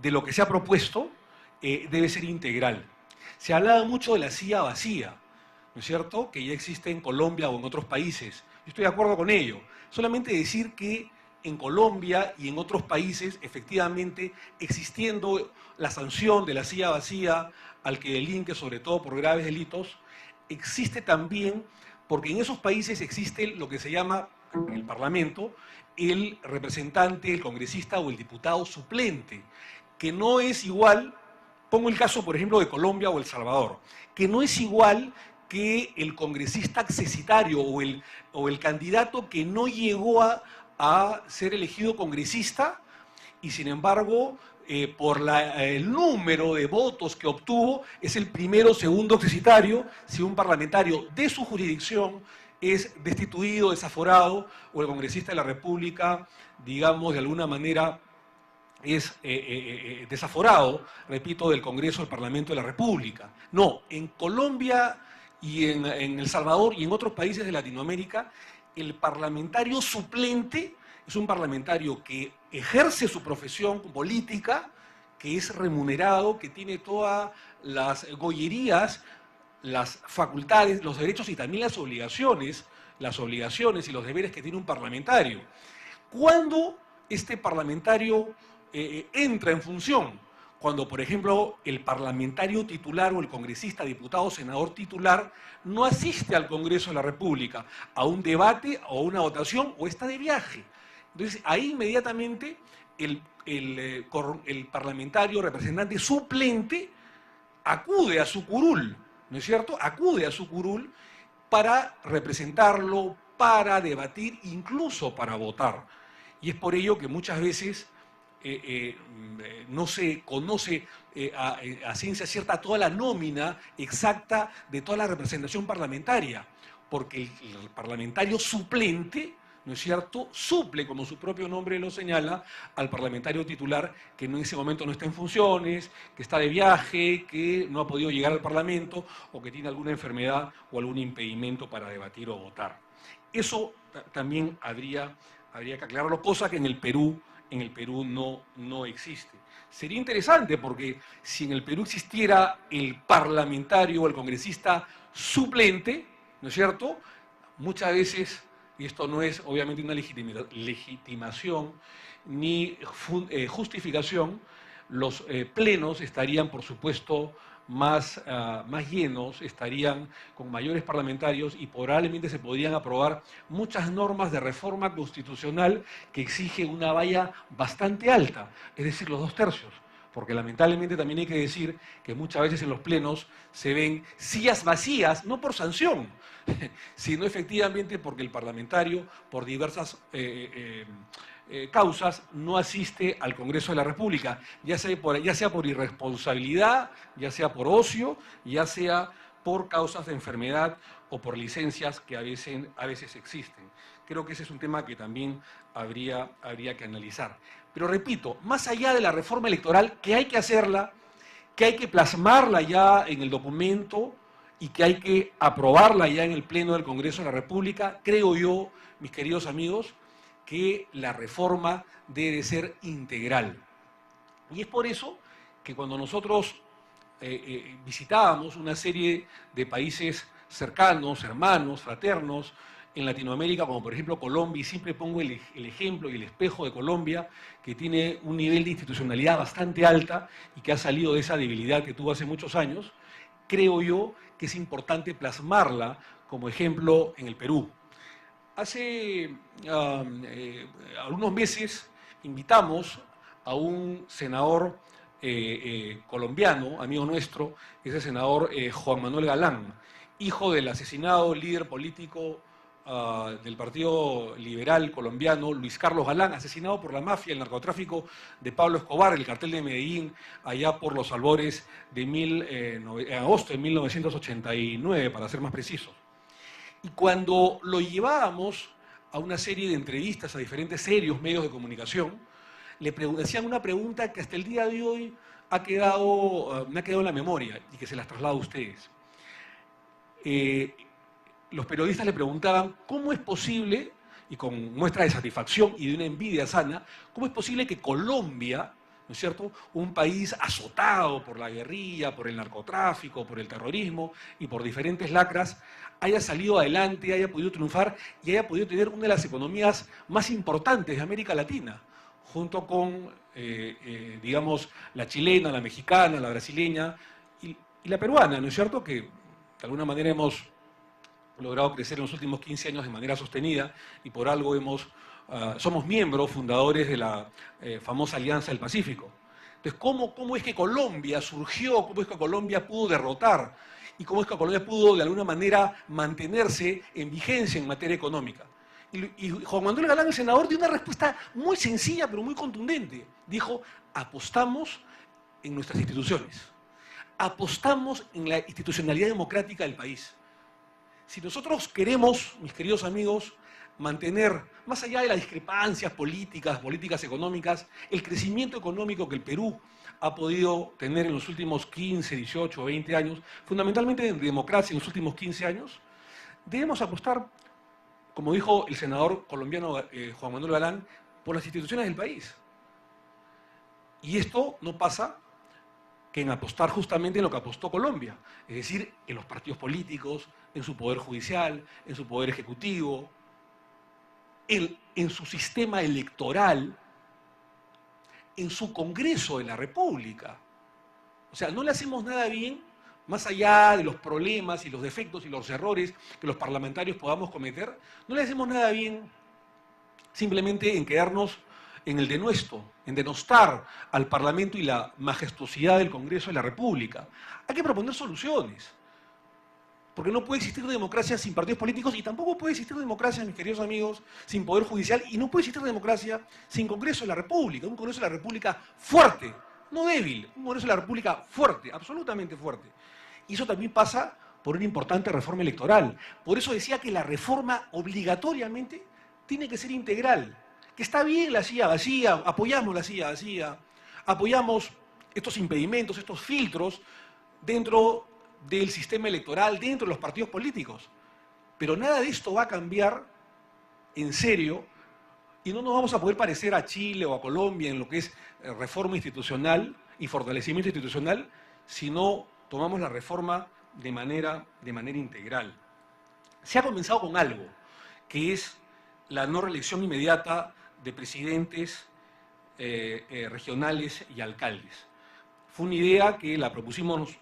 lo que se ha propuesto, debe ser integral. Se ha hablado mucho de la silla vacía, ¿no es cierto?, que ya existe en Colombia o en otros países. Yo estoy de acuerdo con ello. Solamente decir que en Colombia y en otros países, efectivamente, existiendo la sanción de la silla vacía al que delinque, sobre todo por graves delitos, existe también, porque en esos países existe lo que se llama, en el Parlamento, el representante, el congresista o el diputado suplente, que no es igual, pongo el caso, por ejemplo, de Colombia o El Salvador, que no es igual que el congresista accesitario o el candidato que no llegó a ser elegido congresista y sin embargo por el número de votos que obtuvo es el primero o segundo accesitario si un parlamentario de su jurisdicción es destituido, desaforado o el congresista de la República, digamos, de alguna manera es desaforado, repito, del Congreso del Parlamento de la República. No, en Colombia y en El Salvador y en otros países de Latinoamérica, el parlamentario suplente es un parlamentario que ejerce su profesión política, que es remunerado, que tiene todas las gollerías, las facultades, los derechos y también las obligaciones y los deberes que tiene un parlamentario. ¿Cuándo este parlamentario entra en función? Cuando, por ejemplo, el parlamentario titular o el congresista, diputado, senador titular no asiste al Congreso de la República, a un debate o a una votación o está de viaje. Entonces, ahí inmediatamente el parlamentario representante suplente acude a su curul, ¿no es cierto? Acude a su curul para representarlo, para debatir, incluso para votar. Y es por ello que muchas veces no se conoce a ciencia cierta toda la nómina exacta de toda la representación parlamentaria, porque el parlamentario suplente, ¿no es cierto?, suple, como su propio nombre lo señala, al parlamentario titular que en ese momento no está en funciones, que está de viaje, que no ha podido llegar al Parlamento o que tiene alguna enfermedad o algún impedimento para debatir o votar. Eso también habría que aclararlo, cosa que en el Perú no existe. Sería interesante porque si en el Perú existiera el parlamentario o el congresista suplente, ¿no es cierto?, muchas veces, y esto no es obviamente una legitimación ni justificación, los plenos estarían, por supuesto, más llenos, estarían con mayores parlamentarios y probablemente se podrían aprobar muchas normas de reforma constitucional que exigen una valla bastante alta, es decir, los 2/3. Porque lamentablemente también hay que decir que muchas veces en los plenos se ven sillas vacías, no por sanción, sino efectivamente porque el parlamentario, por diversas causas, no asiste al Congreso de la República, ya sea por irresponsabilidad, ya sea por ocio, ya sea por causas de enfermedad o por licencias que a veces existen. Creo que ese es un tema que también habría que analizar. Pero repito, más allá de la reforma electoral, que hay que hacerla, que hay que plasmarla ya en el documento y que hay que aprobarla ya en el Pleno del Congreso de la República, creo yo, mis queridos amigos, que la reforma debe ser integral. Y es por eso que cuando nosotros visitábamos una serie de países cercanos, hermanos, fraternos, en Latinoamérica, como por ejemplo Colombia, y siempre pongo el ejemplo y el espejo de Colombia, que tiene un nivel de institucionalidad bastante alta y que ha salido de esa debilidad que tuvo hace muchos años, creo yo que es importante plasmarla como ejemplo en el Perú. Hace algunos meses invitamos a un senador colombiano, amigo nuestro, que es el senador Juan Manuel Galán, hijo del asesinado líder político del Partido Liberal colombiano, Luis Carlos Galán, asesinado por la mafia, el narcotráfico de Pablo Escobar, el cartel de Medellín, allá por los albores de agosto de 1989, para ser más precisos. Y cuando lo llevábamos a una serie de entrevistas a diferentes serios medios de comunicación, le hacían una pregunta que hasta el día de hoy me ha quedado en la memoria y que se las traslado a ustedes. Los periodistas le preguntaban cómo es posible, y con muestra de satisfacción y de una envidia sana, cómo es posible que Colombia, ¿no es cierto?, un país azotado por la guerrilla, por el narcotráfico, por el terrorismo y por diferentes lacras, haya salido adelante, haya podido triunfar y haya podido tener una de las economías más importantes de América Latina, junto con, digamos, la chilena, la mexicana, la brasileña y la peruana, ¿no es cierto?, que de alguna manera hemos logrado crecer en los últimos 15 años de manera sostenida y por algo somos miembros fundadores de la famosa Alianza del Pacífico. Entonces, ¿cómo es que Colombia surgió? ¿Cómo es que Colombia pudo derrotar? ¿Y cómo es que Colombia pudo, de alguna manera, mantenerse en vigencia en materia económica? Y Juan Manuel Galán, el senador, dio una respuesta muy sencilla, pero muy contundente. Dijo, apostamos en nuestras instituciones. Apostamos en la institucionalidad democrática del país. Si nosotros queremos, mis queridos amigos, mantener, más allá de las discrepancias políticas económicas, el crecimiento económico que el Perú ha podido tener en los últimos 15, 18, 20 años, fundamentalmente en democracia en los últimos 15 años, debemos apostar, como dijo el senador colombiano Juan Manuel Galán, por las instituciones del país. Y esto no pasa que en apostar justamente en lo que apostó Colombia, es decir, en los partidos políticos, en su poder judicial, en su poder ejecutivo, en su sistema electoral, en su Congreso de la República. O sea, no le hacemos nada bien, más allá de los problemas y los defectos y los errores que los parlamentarios podamos cometer, no le hacemos nada bien simplemente en quedarnos en el denuesto, en denostar al Parlamento y la majestuosidad del Congreso de la República. Hay que proponer soluciones. Porque no puede existir democracia sin partidos políticos y tampoco puede existir democracia, mis queridos amigos, sin poder judicial y no puede existir democracia sin Congreso de la República, un Congreso de la República fuerte, no débil, un Congreso de la República fuerte, absolutamente fuerte. Y eso también pasa por una importante reforma electoral. Por eso decía que la reforma obligatoriamente tiene que ser integral, que está bien la silla vacía, apoyamos la silla vacía, apoyamos estos impedimentos, estos filtros dentro del sistema electoral, dentro de los partidos políticos. Pero nada de esto va a cambiar en serio y no nos vamos a poder parecer a Chile o a Colombia en lo que es reforma institucional y fortalecimiento institucional si no tomamos la reforma de manera integral. Se ha comenzado con algo, que es la no reelección inmediata de presidentes regionales y alcaldes. Fue una idea que la propusimos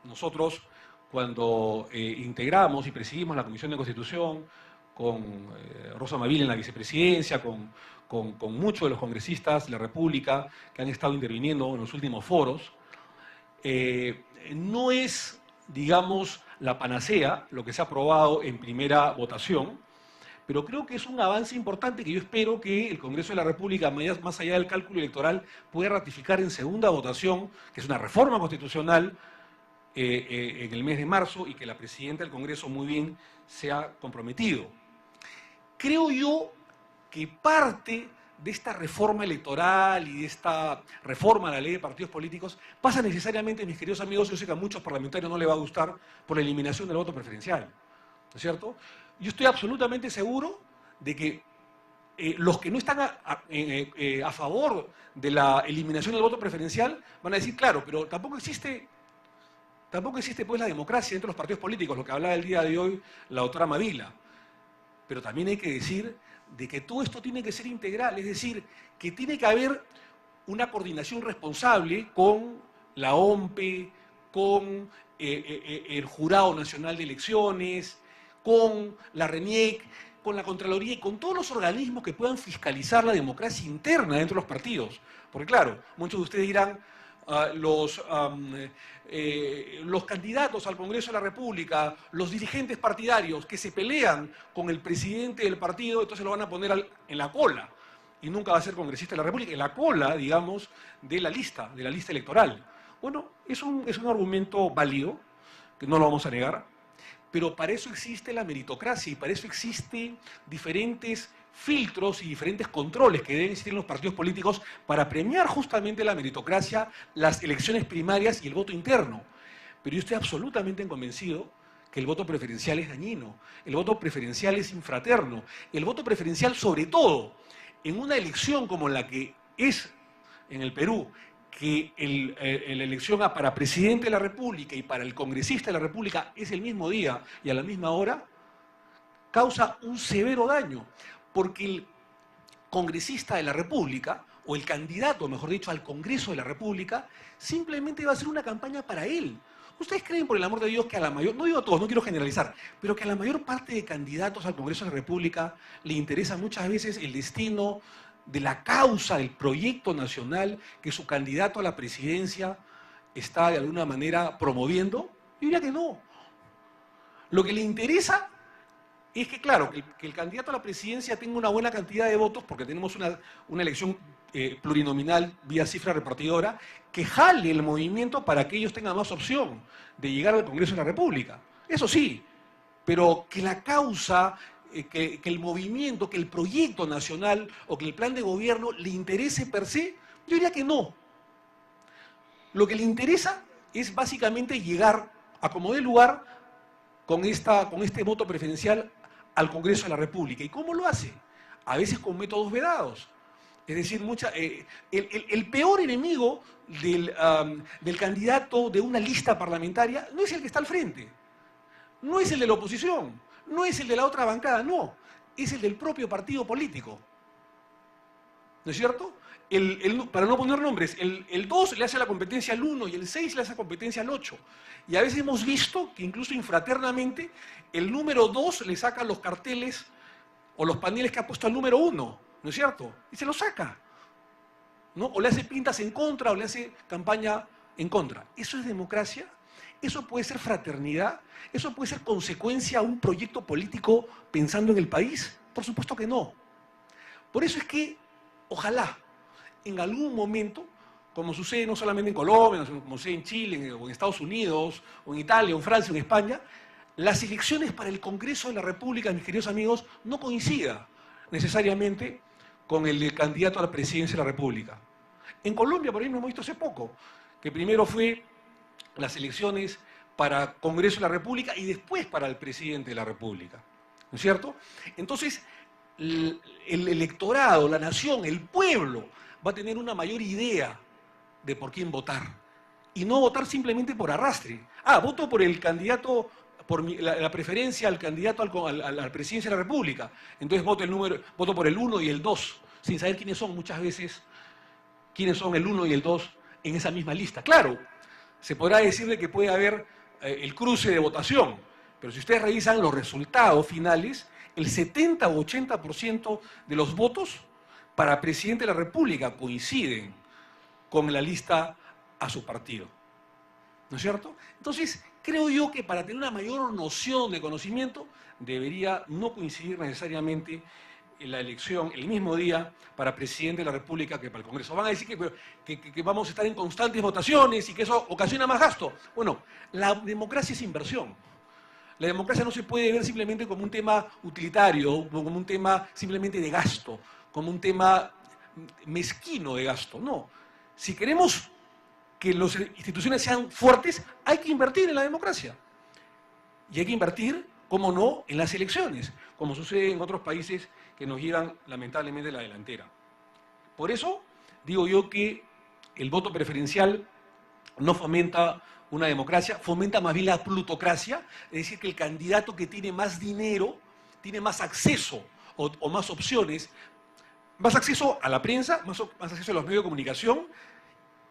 nosotros cuando integramos y presidimos la Comisión de Constitución, con Rosa Mabile en la vicepresidencia, con muchos de los congresistas de la República que han estado interviniendo en los últimos foros. No es, digamos, la panacea lo que se ha aprobado en primera votación, pero creo que es un avance importante que yo espero que el Congreso de la República, más allá del cálculo electoral, pueda ratificar en segunda votación, que es una reforma constitucional, en el mes de marzo, y que la presidenta del Congreso muy bien se ha comprometido. Creo yo que parte de esta reforma electoral y de esta reforma a la ley de partidos políticos pasa necesariamente, mis queridos amigos, yo sé que a muchos parlamentarios no les va a gustar, por la eliminación del voto preferencial, ¿no es cierto? Yo estoy absolutamente seguro de que los que no están a favor de la eliminación del voto preferencial van a decir, claro, pero tampoco existe pues la democracia dentro de los partidos políticos, lo que hablaba el día de hoy la doctora Mavila. Pero también hay que decir de que todo esto tiene que ser integral, es decir, que tiene que haber una coordinación responsable con la OMPE, con el Jurado Nacional de Elecciones, con la RENIEC, con la Contraloría y con todos los organismos que puedan fiscalizar la democracia interna dentro de los partidos. Porque claro, muchos de ustedes dirán, los candidatos al Congreso de la República, los dirigentes partidarios que se pelean con el presidente del partido, entonces lo van a poner en la cola y nunca va a ser congresista de la República, en la cola, digamos, de la lista electoral. Bueno, es un argumento válido, que no lo vamos a negar, pero para eso existe la meritocracia y para eso existen diferentes filtros y diferentes controles que deben existir en los partidos políticos para premiar justamente la meritocracia, las elecciones primarias y el voto interno. Pero yo estoy absolutamente convencido que el voto preferencial es dañino, el voto preferencial es infraterno, el voto preferencial sobre todo en una elección como la que es en el Perú, que la elección para presidente de la República y para el congresista de la República es el mismo día y a la misma hora, causa un severo daño, porque el congresista de la República, o el candidato, mejor dicho, al Congreso de la República, simplemente va a hacer una campaña para él. ¿Ustedes creen, por el amor de Dios, que a la mayor, no digo a todos, no quiero generalizar, pero que a la mayor parte de candidatos al Congreso de la República le interesa muchas veces el destino de la causa, del proyecto nacional que su candidato a la presidencia está de alguna manera promoviendo? Yo diría que no. Lo que le interesa es que, claro, que el candidato a la presidencia tenga una buena cantidad de votos, porque tenemos una elección plurinominal vía cifra repartidora, que jale el movimiento para que ellos tengan más opción de llegar al Congreso de la República. Eso sí, pero que la causa, que el movimiento, que el proyecto nacional o que el plan de gobierno le interese per se, yo diría que no. Lo que le interesa es básicamente llegar a como dé lugar con este voto preferencial al Congreso de la República. ¿Y cómo lo hace? A veces con métodos vedados. Es decir, el peor enemigo del candidato de una lista parlamentaria no es el que está al frente, no es el de la oposición, no es el de la otra bancada, no, es el del propio partido político. ¿No es cierto? Para no poner nombres, el 2 le hace la competencia al 1 y el 6 le hace competencia al 8. Y a veces hemos visto que incluso infraternamente el número 2 le saca los carteles o los paneles que ha puesto al número 1, ¿no es cierto? Y se los saca, ¿no? O le hace pintas en contra o le hace campaña en contra. ¿Eso es democracia? ¿Eso puede ser fraternidad? ¿Eso puede ser consecuencia a un proyecto político pensando en el país? Por supuesto que no. Por eso es que, ojalá, en algún momento, como sucede no solamente en Colombia, como sucede en Chile, o en Estados Unidos, o en Italia, o en Francia, o en España, las elecciones para el Congreso de la República, mis queridos amigos, no coincida necesariamente con el candidato a la presidencia de la República. En Colombia, por ejemplo, hemos visto hace poco, que primero fue las elecciones para Congreso de la República y después para el presidente de la República, ¿no es cierto? Entonces, el electorado, la nación, el pueblo, va a tener una mayor idea de por quién votar. Y no votar simplemente por arrastre. Ah, voto por el candidato, por la preferencia al candidato a la presidencia de la República. Entonces voto por el 1 y el 2, sin saber quiénes son muchas veces, quiénes son el 1 y el 2 en esa misma lista. Claro, se podrá decir de que puede haber el cruce de votación, pero si ustedes revisan los resultados finales, el 70 o 80% de los votos para presidente de la República coinciden con la lista a su partido. ¿No es cierto? Entonces, creo yo que para tener una mayor noción de conocimiento, debería no coincidir necesariamente en la elección el mismo día para presidente de la República que para el Congreso. Van a decir que vamos a estar en constantes votaciones y que eso ocasiona más gasto. Bueno, la democracia es inversión. La democracia no se puede ver simplemente como un tema utilitario, como un tema simplemente de gasto, como un tema mezquino de gasto. No. Si queremos que las instituciones sean fuertes, hay que invertir en la democracia. Y hay que invertir, cómo no, en las elecciones, como sucede en otros países que nos llevan lamentablemente a la delantera. Por eso digo yo que el voto preferencial no fomenta una democracia, fomenta más bien la plutocracia, es decir, que el candidato que tiene más dinero, tiene más acceso o más opciones, más acceso a la prensa, más acceso a los medios de comunicación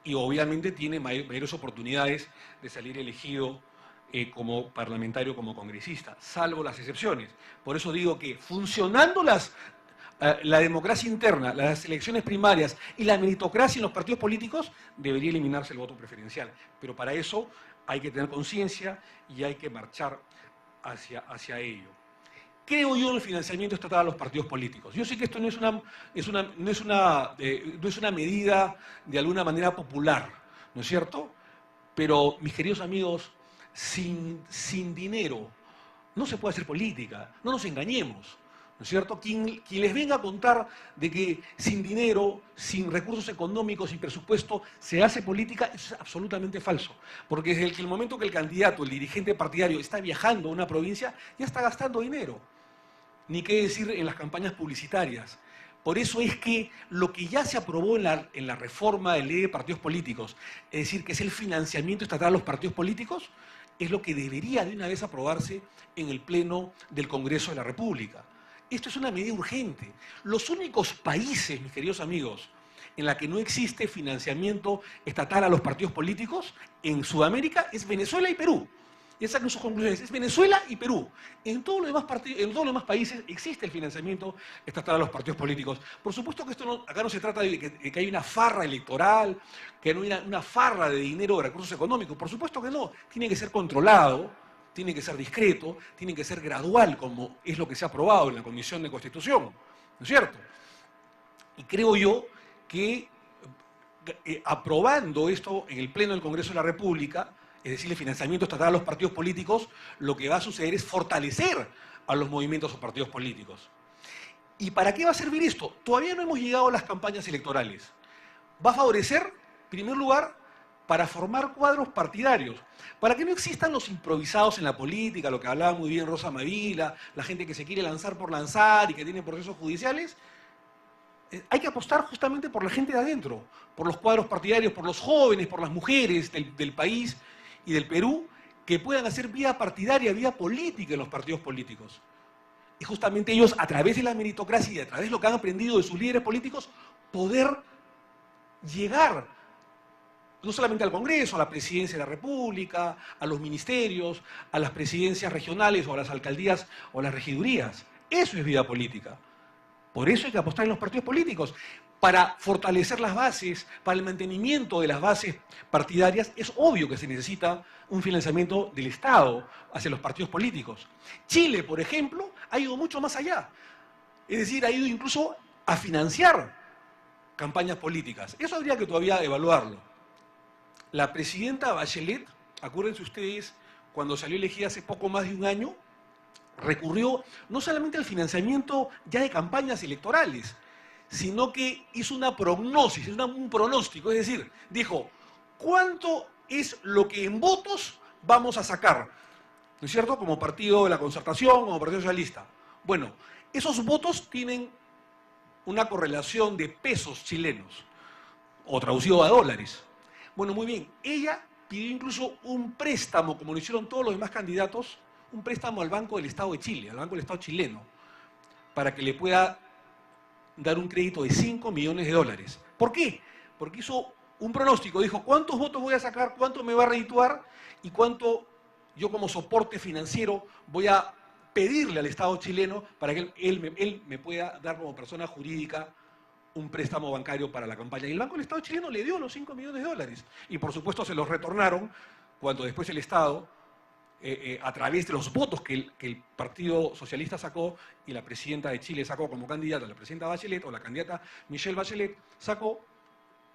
y obviamente tiene mayores oportunidades de salir elegido como parlamentario, como congresista, salvo las excepciones. Por eso digo que funcionando la democracia interna, las elecciones primarias y la meritocracia en los partidos políticos, debería eliminarse el voto preferencial. Pero para eso hay que tener conciencia y hay que marchar hacia ello. Creo yo en el financiamiento estatal a los partidos políticos. Yo sé que esto no es una medida de alguna manera popular, ¿no es cierto? Pero, mis queridos amigos, sin dinero no se puede hacer política, no nos engañemos, ¿no es cierto? Quien les venga a contar de que sin dinero, sin recursos económicos, sin presupuesto, se hace política, es absolutamente falso. Porque desde el momento que el candidato, el dirigente partidario, está viajando a una provincia, ya está gastando dinero. Ni qué decir en las campañas publicitarias. Por eso es que lo que ya se aprobó en la reforma de ley de partidos políticos, es decir, que es el financiamiento estatal a los partidos políticos, es lo que debería de una vez aprobarse en el Pleno del Congreso de la República. Esto es una medida urgente. Los únicos países, mis queridos amigos, en la que no existe financiamiento estatal a los partidos políticos en Sudamérica es Venezuela y Perú. Y esas son sus conclusiones. Es Venezuela y Perú. En todos los demás países existe el financiamiento estatal a los partidos políticos. Por supuesto que acá no se trata de que hay una farra electoral, que no hay una farra de dinero, de recursos económicos. Por supuesto que no. Tiene que ser controlado, tiene que ser discreto, tiene que ser gradual, como es lo que se ha aprobado en la Comisión de Constitución. ¿No es cierto? Y creo yo que aprobando esto en el Pleno del Congreso de la República, es decir, el financiamiento estatal a los partidos políticos, lo que va a suceder es fortalecer a los movimientos o partidos políticos. ¿Y para qué va a servir esto? Todavía no hemos llegado a las campañas electorales. Va a favorecer, en primer lugar, para formar cuadros partidarios, para que no existan los improvisados en la política, lo que hablaba muy bien Rosa Mavila, la gente que se quiere lanzar por lanzar y que tiene procesos judiciales. Hay que apostar justamente por la gente de adentro, por los cuadros partidarios, por los jóvenes, por las mujeres del país y del Perú, que puedan hacer vía partidaria, vía política en los partidos políticos. Y justamente ellos, a través de la meritocracia y a través de lo que han aprendido de sus líderes políticos, poder llegar no solamente al Congreso, a la presidencia de la República, a los ministerios, a las presidencias regionales o a las alcaldías o a las regidurías. Eso es vida política. Por eso hay que apostar en los partidos políticos. para fortalecer las bases, para el mantenimiento de las bases partidarias, es obvio que se necesita un financiamiento del Estado hacia los partidos políticos. Chile, por ejemplo, ha ido mucho más allá. Es decir, ha ido incluso a financiar campañas políticas. Eso habría que todavía evaluarlo. La presidenta Bachelet, acuérdense ustedes, cuando salió elegida hace poco más de un año, recurrió no solamente al financiamiento ya de campañas electorales, sino que hizo una prognosis, un pronóstico, es decir, dijo, ¿cuánto es lo que en votos vamos a sacar? ¿No es cierto? Como partido de la Concertación, como Partido Socialista. Bueno, esos votos tienen una correlación de pesos chilenos, o traducido a dólares. Bueno, muy bien, ella pidió incluso un préstamo, como lo hicieron todos los demás candidatos, un préstamo al Banco del Estado de Chile, al Banco del Estado chileno, para que le pueda dar un crédito de 5 millones de dólares. ¿Por qué? Porque hizo un pronóstico, dijo, ¿cuántos votos voy a sacar? ¿Cuánto me va a redituar? ¿Y cuánto yo como soporte financiero voy a pedirle al Estado chileno para que él me pueda dar como persona jurídica un préstamo bancario para la campaña? Y el Banco del Estado chileno le dio los 5 millones de dólares. Y por supuesto se los retornaron cuando después el Estado, a través de los votos que el Partido Socialista sacó y la presidenta de Chile sacó como candidata, la presidenta Bachelet o la candidata Michelle Bachelet sacó,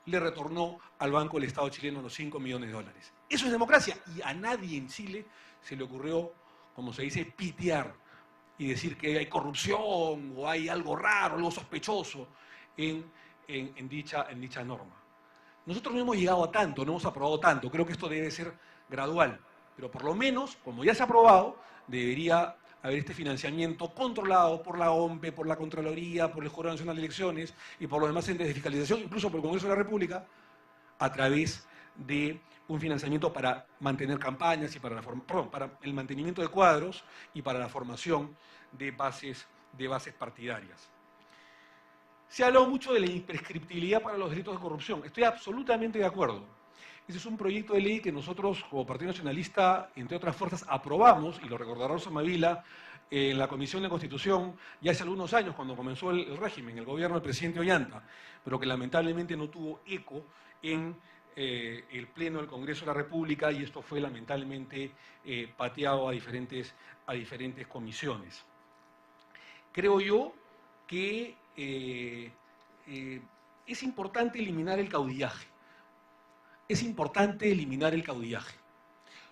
le retornó al Banco del Estado chileno los 5 millones de dólares. Eso es democracia. Y a nadie en Chile se le ocurrió, como se dice, pitear y decir que hay corrupción o hay algo raro, algo sospechoso en dicha norma. Nosotros no hemos llegado a tanto, no hemos aprobado tanto, creo que esto debe ser gradual, pero por lo menos, como ya se ha aprobado, debería haber este financiamiento controlado por la OMPE, por la Contraloría, por el Jurado Nacional de Elecciones y por los demás entes de fiscalización, incluso por el Congreso de la República, a través de un financiamiento para mantener campañas y para el mantenimiento de cuadros y para la formación de bases partidarias. Se ha hablado mucho de la imprescriptibilidad para los delitos de corrupción. Estoy absolutamente de acuerdo. Ese es un proyecto de ley que nosotros, como Partido Nacionalista, entre otras fuerzas, aprobamos, y lo recordará Rosa Mavila, en la Comisión de Constitución ya hace algunos años, cuando comenzó el régimen, el gobierno del presidente Ollanta, pero que lamentablemente no tuvo eco en el Pleno del Congreso de la República, y esto fue lamentablemente pateado a diferentes comisiones. Creo yo que es importante eliminar el caudillaje. Es importante eliminar el caudillaje.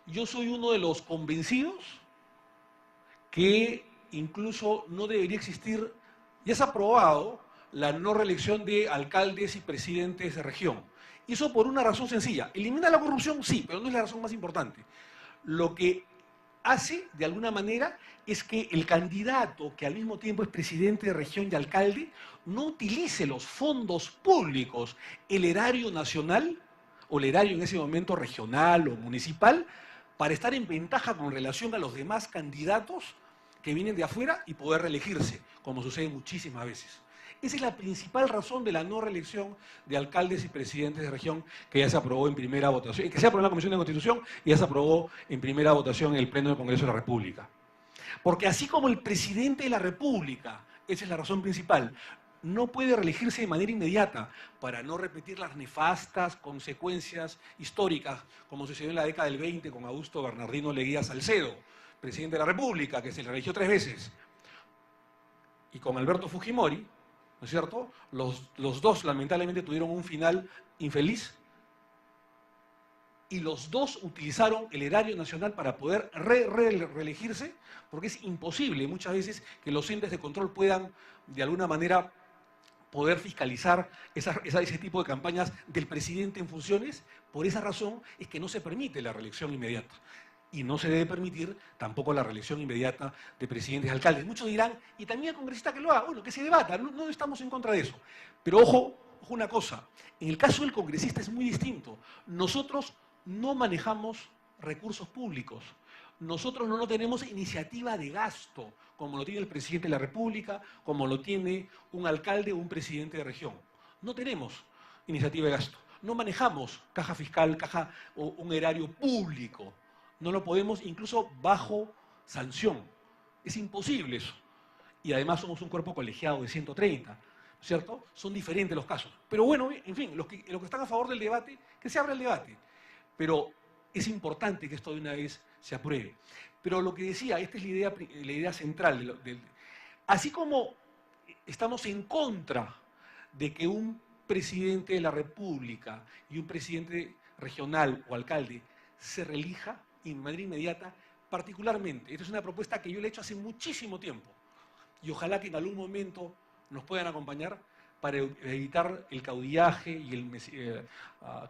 Yo soy uno de los convencidos que incluso no debería existir, ya se ha aprobado la no reelección de alcaldes y presidentes de región. Y eso por una razón sencilla. ¿Elimina la corrupción? Sí, pero no es la razón más importante. Lo que hace, de alguna manera, es que el candidato, que al mismo tiempo es presidente de región y alcalde, no utilice los fondos públicos, el erario nacional, o el erario en ese momento regional o municipal, para estar en ventaja con relación a los demás candidatos que vienen de afuera y poder reelegirse, como sucede muchísimas veces. Esa es la principal razón de la no reelección de alcaldes y presidentes de región, que ya se aprobó en primera votación, que se aprobó en la Comisión de Constitución y ya se aprobó en primera votación en el Pleno del Congreso de la República. Porque así como el presidente de la República, esa es la razón principal, no puede reelegirse de manera inmediata para no repetir las nefastas consecuencias históricas, como sucedió en la década del 20 con Augusto Bernardino Leguía Salcedo, presidente de la República, que se le reeligió 3 veces, y con Alberto Fujimori, ¿no es cierto? Los dos lamentablemente tuvieron un final infeliz, y los dos utilizaron el erario nacional para poder reelegirse, porque es imposible muchas veces que los entes de control puedan, de alguna manera, poder fiscalizar ese tipo de campañas del presidente en funciones. Por esa razón es que no se permite la reelección inmediata. Y no se debe permitir tampoco la reelección inmediata de presidentes y alcaldes. Muchos dirán, y también el congresista que lo haga, bueno, que se debata, no estamos en contra de eso. Pero ojo una cosa, en el caso del congresista es muy distinto. Nosotros no manejamos recursos públicos. Nosotros no tenemos iniciativa de gasto, como lo tiene el presidente de la República, como lo tiene un alcalde o un presidente de región. No tenemos iniciativa de gasto. No manejamos caja fiscal, caja o un erario público. No lo podemos, incluso bajo sanción. Es imposible eso. Y además somos un cuerpo colegiado de 130. ¿No ¿cierto? Son diferentes los casos. Pero bueno, en fin, los que están a favor del debate, que se abra el debate. Pero es importante que esto de una vez se apruebe. Pero lo que decía, esta es la idea central. Así como estamos en contra de que un presidente de la República y un presidente regional o alcalde se reelija en manera inmediata, particularmente, esta es una propuesta que yo le he hecho hace muchísimo tiempo, y ojalá que en algún momento nos puedan acompañar para evitar el caudillaje y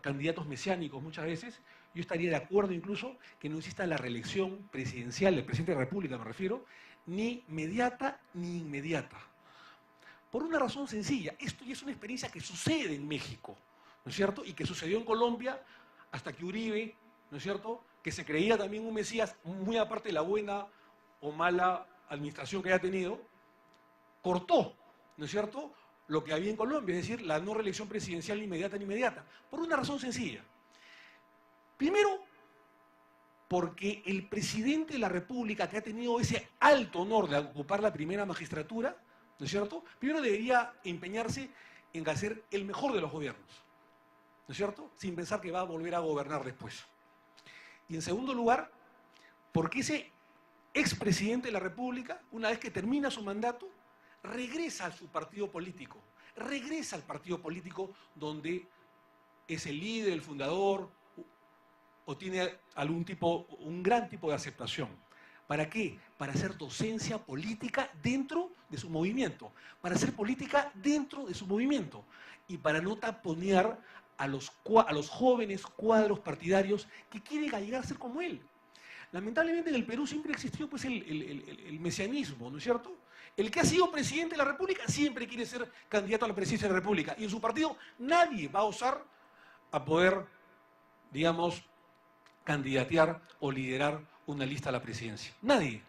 candidatos mesiánicos muchas veces. Yo estaría de acuerdo incluso que no exista la reelección presidencial del presidente de la República, me refiero, ni mediata ni inmediata. Por una razón sencilla, esto ya es una experiencia que sucede en México, ¿no es cierto? Y que sucedió en Colombia hasta que Uribe, ¿no es cierto?, que se creía también un Mesías, muy aparte de la buena o mala administración que haya tenido, cortó, ¿no es cierto?, lo que había en Colombia, es decir, la no reelección presidencial ni inmediata, por una razón sencilla. Primero, porque el presidente de la República, que ha tenido ese alto honor de ocupar la primera magistratura, ¿no es cierto?, primero debería empeñarse en hacer el mejor de los gobiernos, ¿no es cierto?, sin pensar que va a volver a gobernar después. Y en segundo lugar, porque ese expresidente de la República, una vez que termina su mandato, regresa a su partido político, regresa al partido político donde es el líder, el fundador, o tiene un gran tipo de aceptación. ¿Para qué? Para hacer docencia política dentro de su movimiento, para hacer política dentro de su movimiento y para no taponear a los jóvenes cuadros partidarios que quieren llegar a ser como él. Lamentablemente en el Perú siempre existió pues, el mesianismo, ¿no es cierto? El que ha sido presidente de la República siempre quiere ser candidato a la presidencia de la República y en su partido nadie va a osar a poder, digamos, candidatear o liderar una lista a la presidencia. Nadie.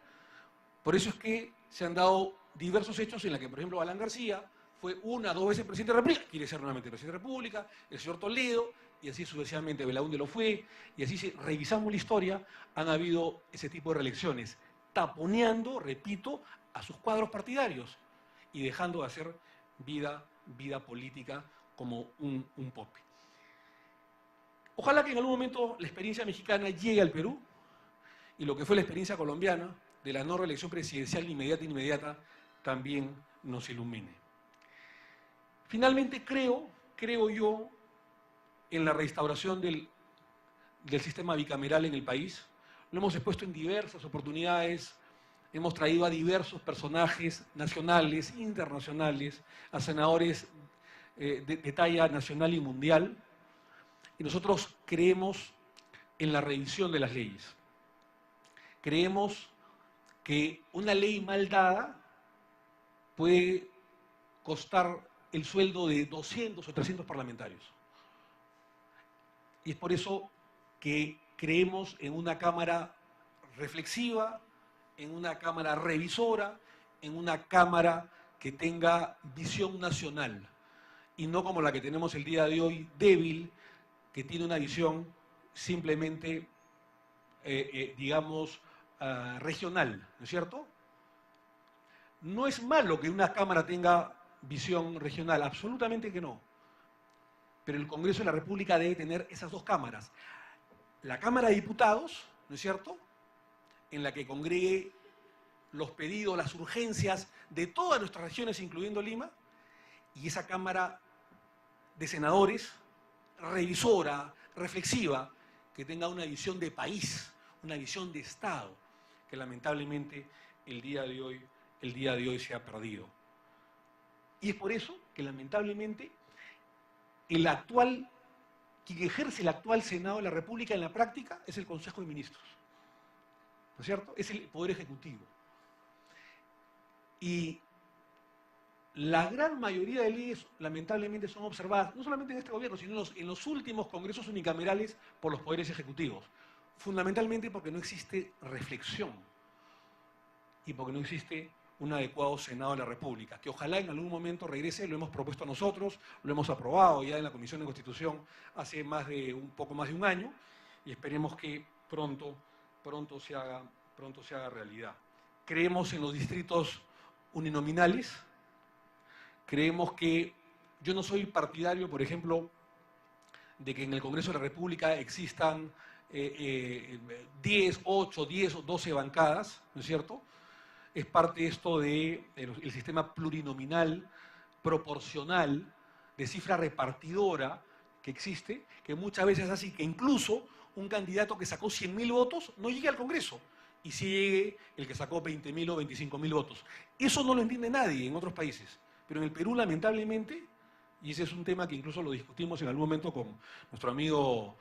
Por eso es que se han dado diversos hechos en los que, por ejemplo, Alan García fue 1 o 2 veces presidente de la República, quiere ser nuevamente presidente de la República, el señor Toledo, y así sucesivamente Belaúnde lo fue, y así si revisamos la historia, han habido ese tipo de reelecciones, taponeando, repito, a sus cuadros partidarios y dejando de hacer vida política como un pope. Ojalá que en algún momento la experiencia mexicana llegue al Perú y lo que fue la experiencia colombiana de la no reelección presidencial inmediata también nos ilumine. Finalmente creo yo en la restauración del sistema bicameral en el país. Lo hemos expuesto en diversas oportunidades, hemos traído a diversos personajes nacionales, internacionales, a senadores de talla nacional y mundial, y nosotros creemos en la revisión de las leyes. Creemos que una ley mal dada puede costar el sueldo de 200 o 300 parlamentarios. Y es por eso que creemos en una Cámara reflexiva, en una Cámara revisora, en una Cámara que tenga visión nacional y no como la que tenemos el día de hoy, débil, que tiene una visión simplemente, digamos, regional, ¿no es cierto? No es malo que una Cámara tenga visión regional, absolutamente que no. Pero el Congreso de la República debe tener esas dos cámaras. La Cámara de Diputados, ¿no es cierto?, en la que congregue los pedidos, las urgencias de todas nuestras regiones, incluyendo Lima, y esa Cámara de Senadores, revisora, reflexiva, que tenga una visión de país, una visión de Estado, que lamentablemente el día de hoy se ha perdido. Y es por eso que lamentablemente quien ejerce el actual Senado de la República en la práctica es el Consejo de Ministros, ¿no es cierto? Es el Poder Ejecutivo. Y la gran mayoría de leyes, lamentablemente, son observadas, no solamente en este gobierno, sino en los últimos congresos unicamerales por los poderes ejecutivos. Fundamentalmente porque no existe reflexión y porque no existe un adecuado Senado de la República, que ojalá en algún momento regrese. Lo hemos propuesto nosotros, lo hemos aprobado ya en la Comisión de Constitución hace un poco más de un año, y esperemos que pronto se haga realidad. Creemos en los distritos uninominales, Creemos que yo no soy partidario, por ejemplo, de que en el Congreso de la República existan 10, 8, 10 o 12 bancadas, ¿no es cierto? Es parte esto del sistema plurinominal, proporcional, de cifra repartidora que existe, que muchas veces hace que incluso un candidato que sacó 100.000 votos no llegue al Congreso, y sí llegue el que sacó 20.000 o 25.000 votos. Eso no lo entiende nadie en otros países, pero en el Perú, lamentablemente, y ese es un tema que incluso lo discutimos en algún momento con nuestro amigo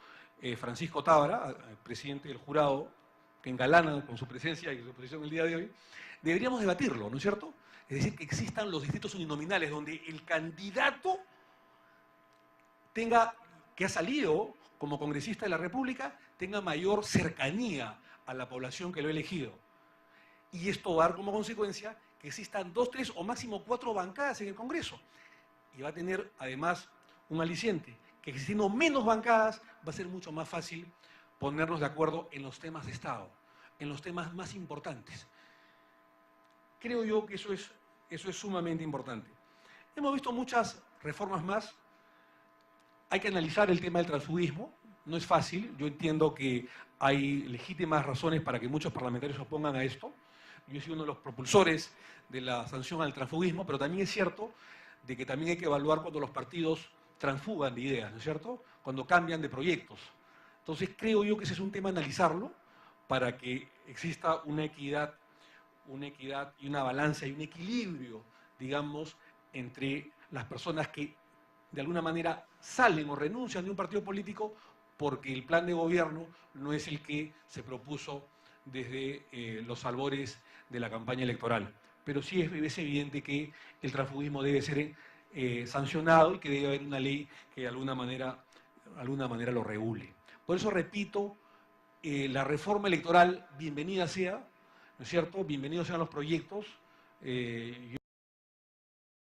Francisco Tábara, presidente del jurado, que engalana con su presencia y su posición el día de hoy, deberíamos debatirlo, ¿no es cierto? Es decir, que existan los distritos uninominales donde el candidato que ha salido como congresista de la República, tenga mayor cercanía a la población que lo ha elegido. Y esto va a dar como consecuencia que existan 2, 3 o máximo 4 bancadas en el Congreso. Y va a tener además un aliciente, que existiendo menos bancadas va a ser mucho más fácil ponernos de acuerdo en los temas de Estado, en los temas más importantes. Creo yo que eso es sumamente importante. Hemos visto muchas reformas más. Hay que analizar el tema del transfugismo. No es fácil. Yo entiendo que hay legítimas razones para que muchos parlamentarios se opongan a esto. Yo he sido uno de los propulsores de la sanción al transfugismo, pero también es cierto de que también hay que evaluar cuando los partidos transfugan de ideas, ¿no es cierto? Cuando cambian de proyectos. Entonces creo yo que ese es un tema a analizarlo para que exista una equidad y una balanza y un equilibrio, digamos, entre las personas que de alguna manera salen o renuncian de un partido político porque el plan de gobierno no es el que se propuso desde los albores de la campaña electoral. Pero sí es evidente que el transfugismo debe ser sancionado y que debe haber una ley que de alguna manera lo regule. Por eso repito, la reforma electoral, bienvenida sea, ¿no es cierto? Bienvenidos sean los proyectos.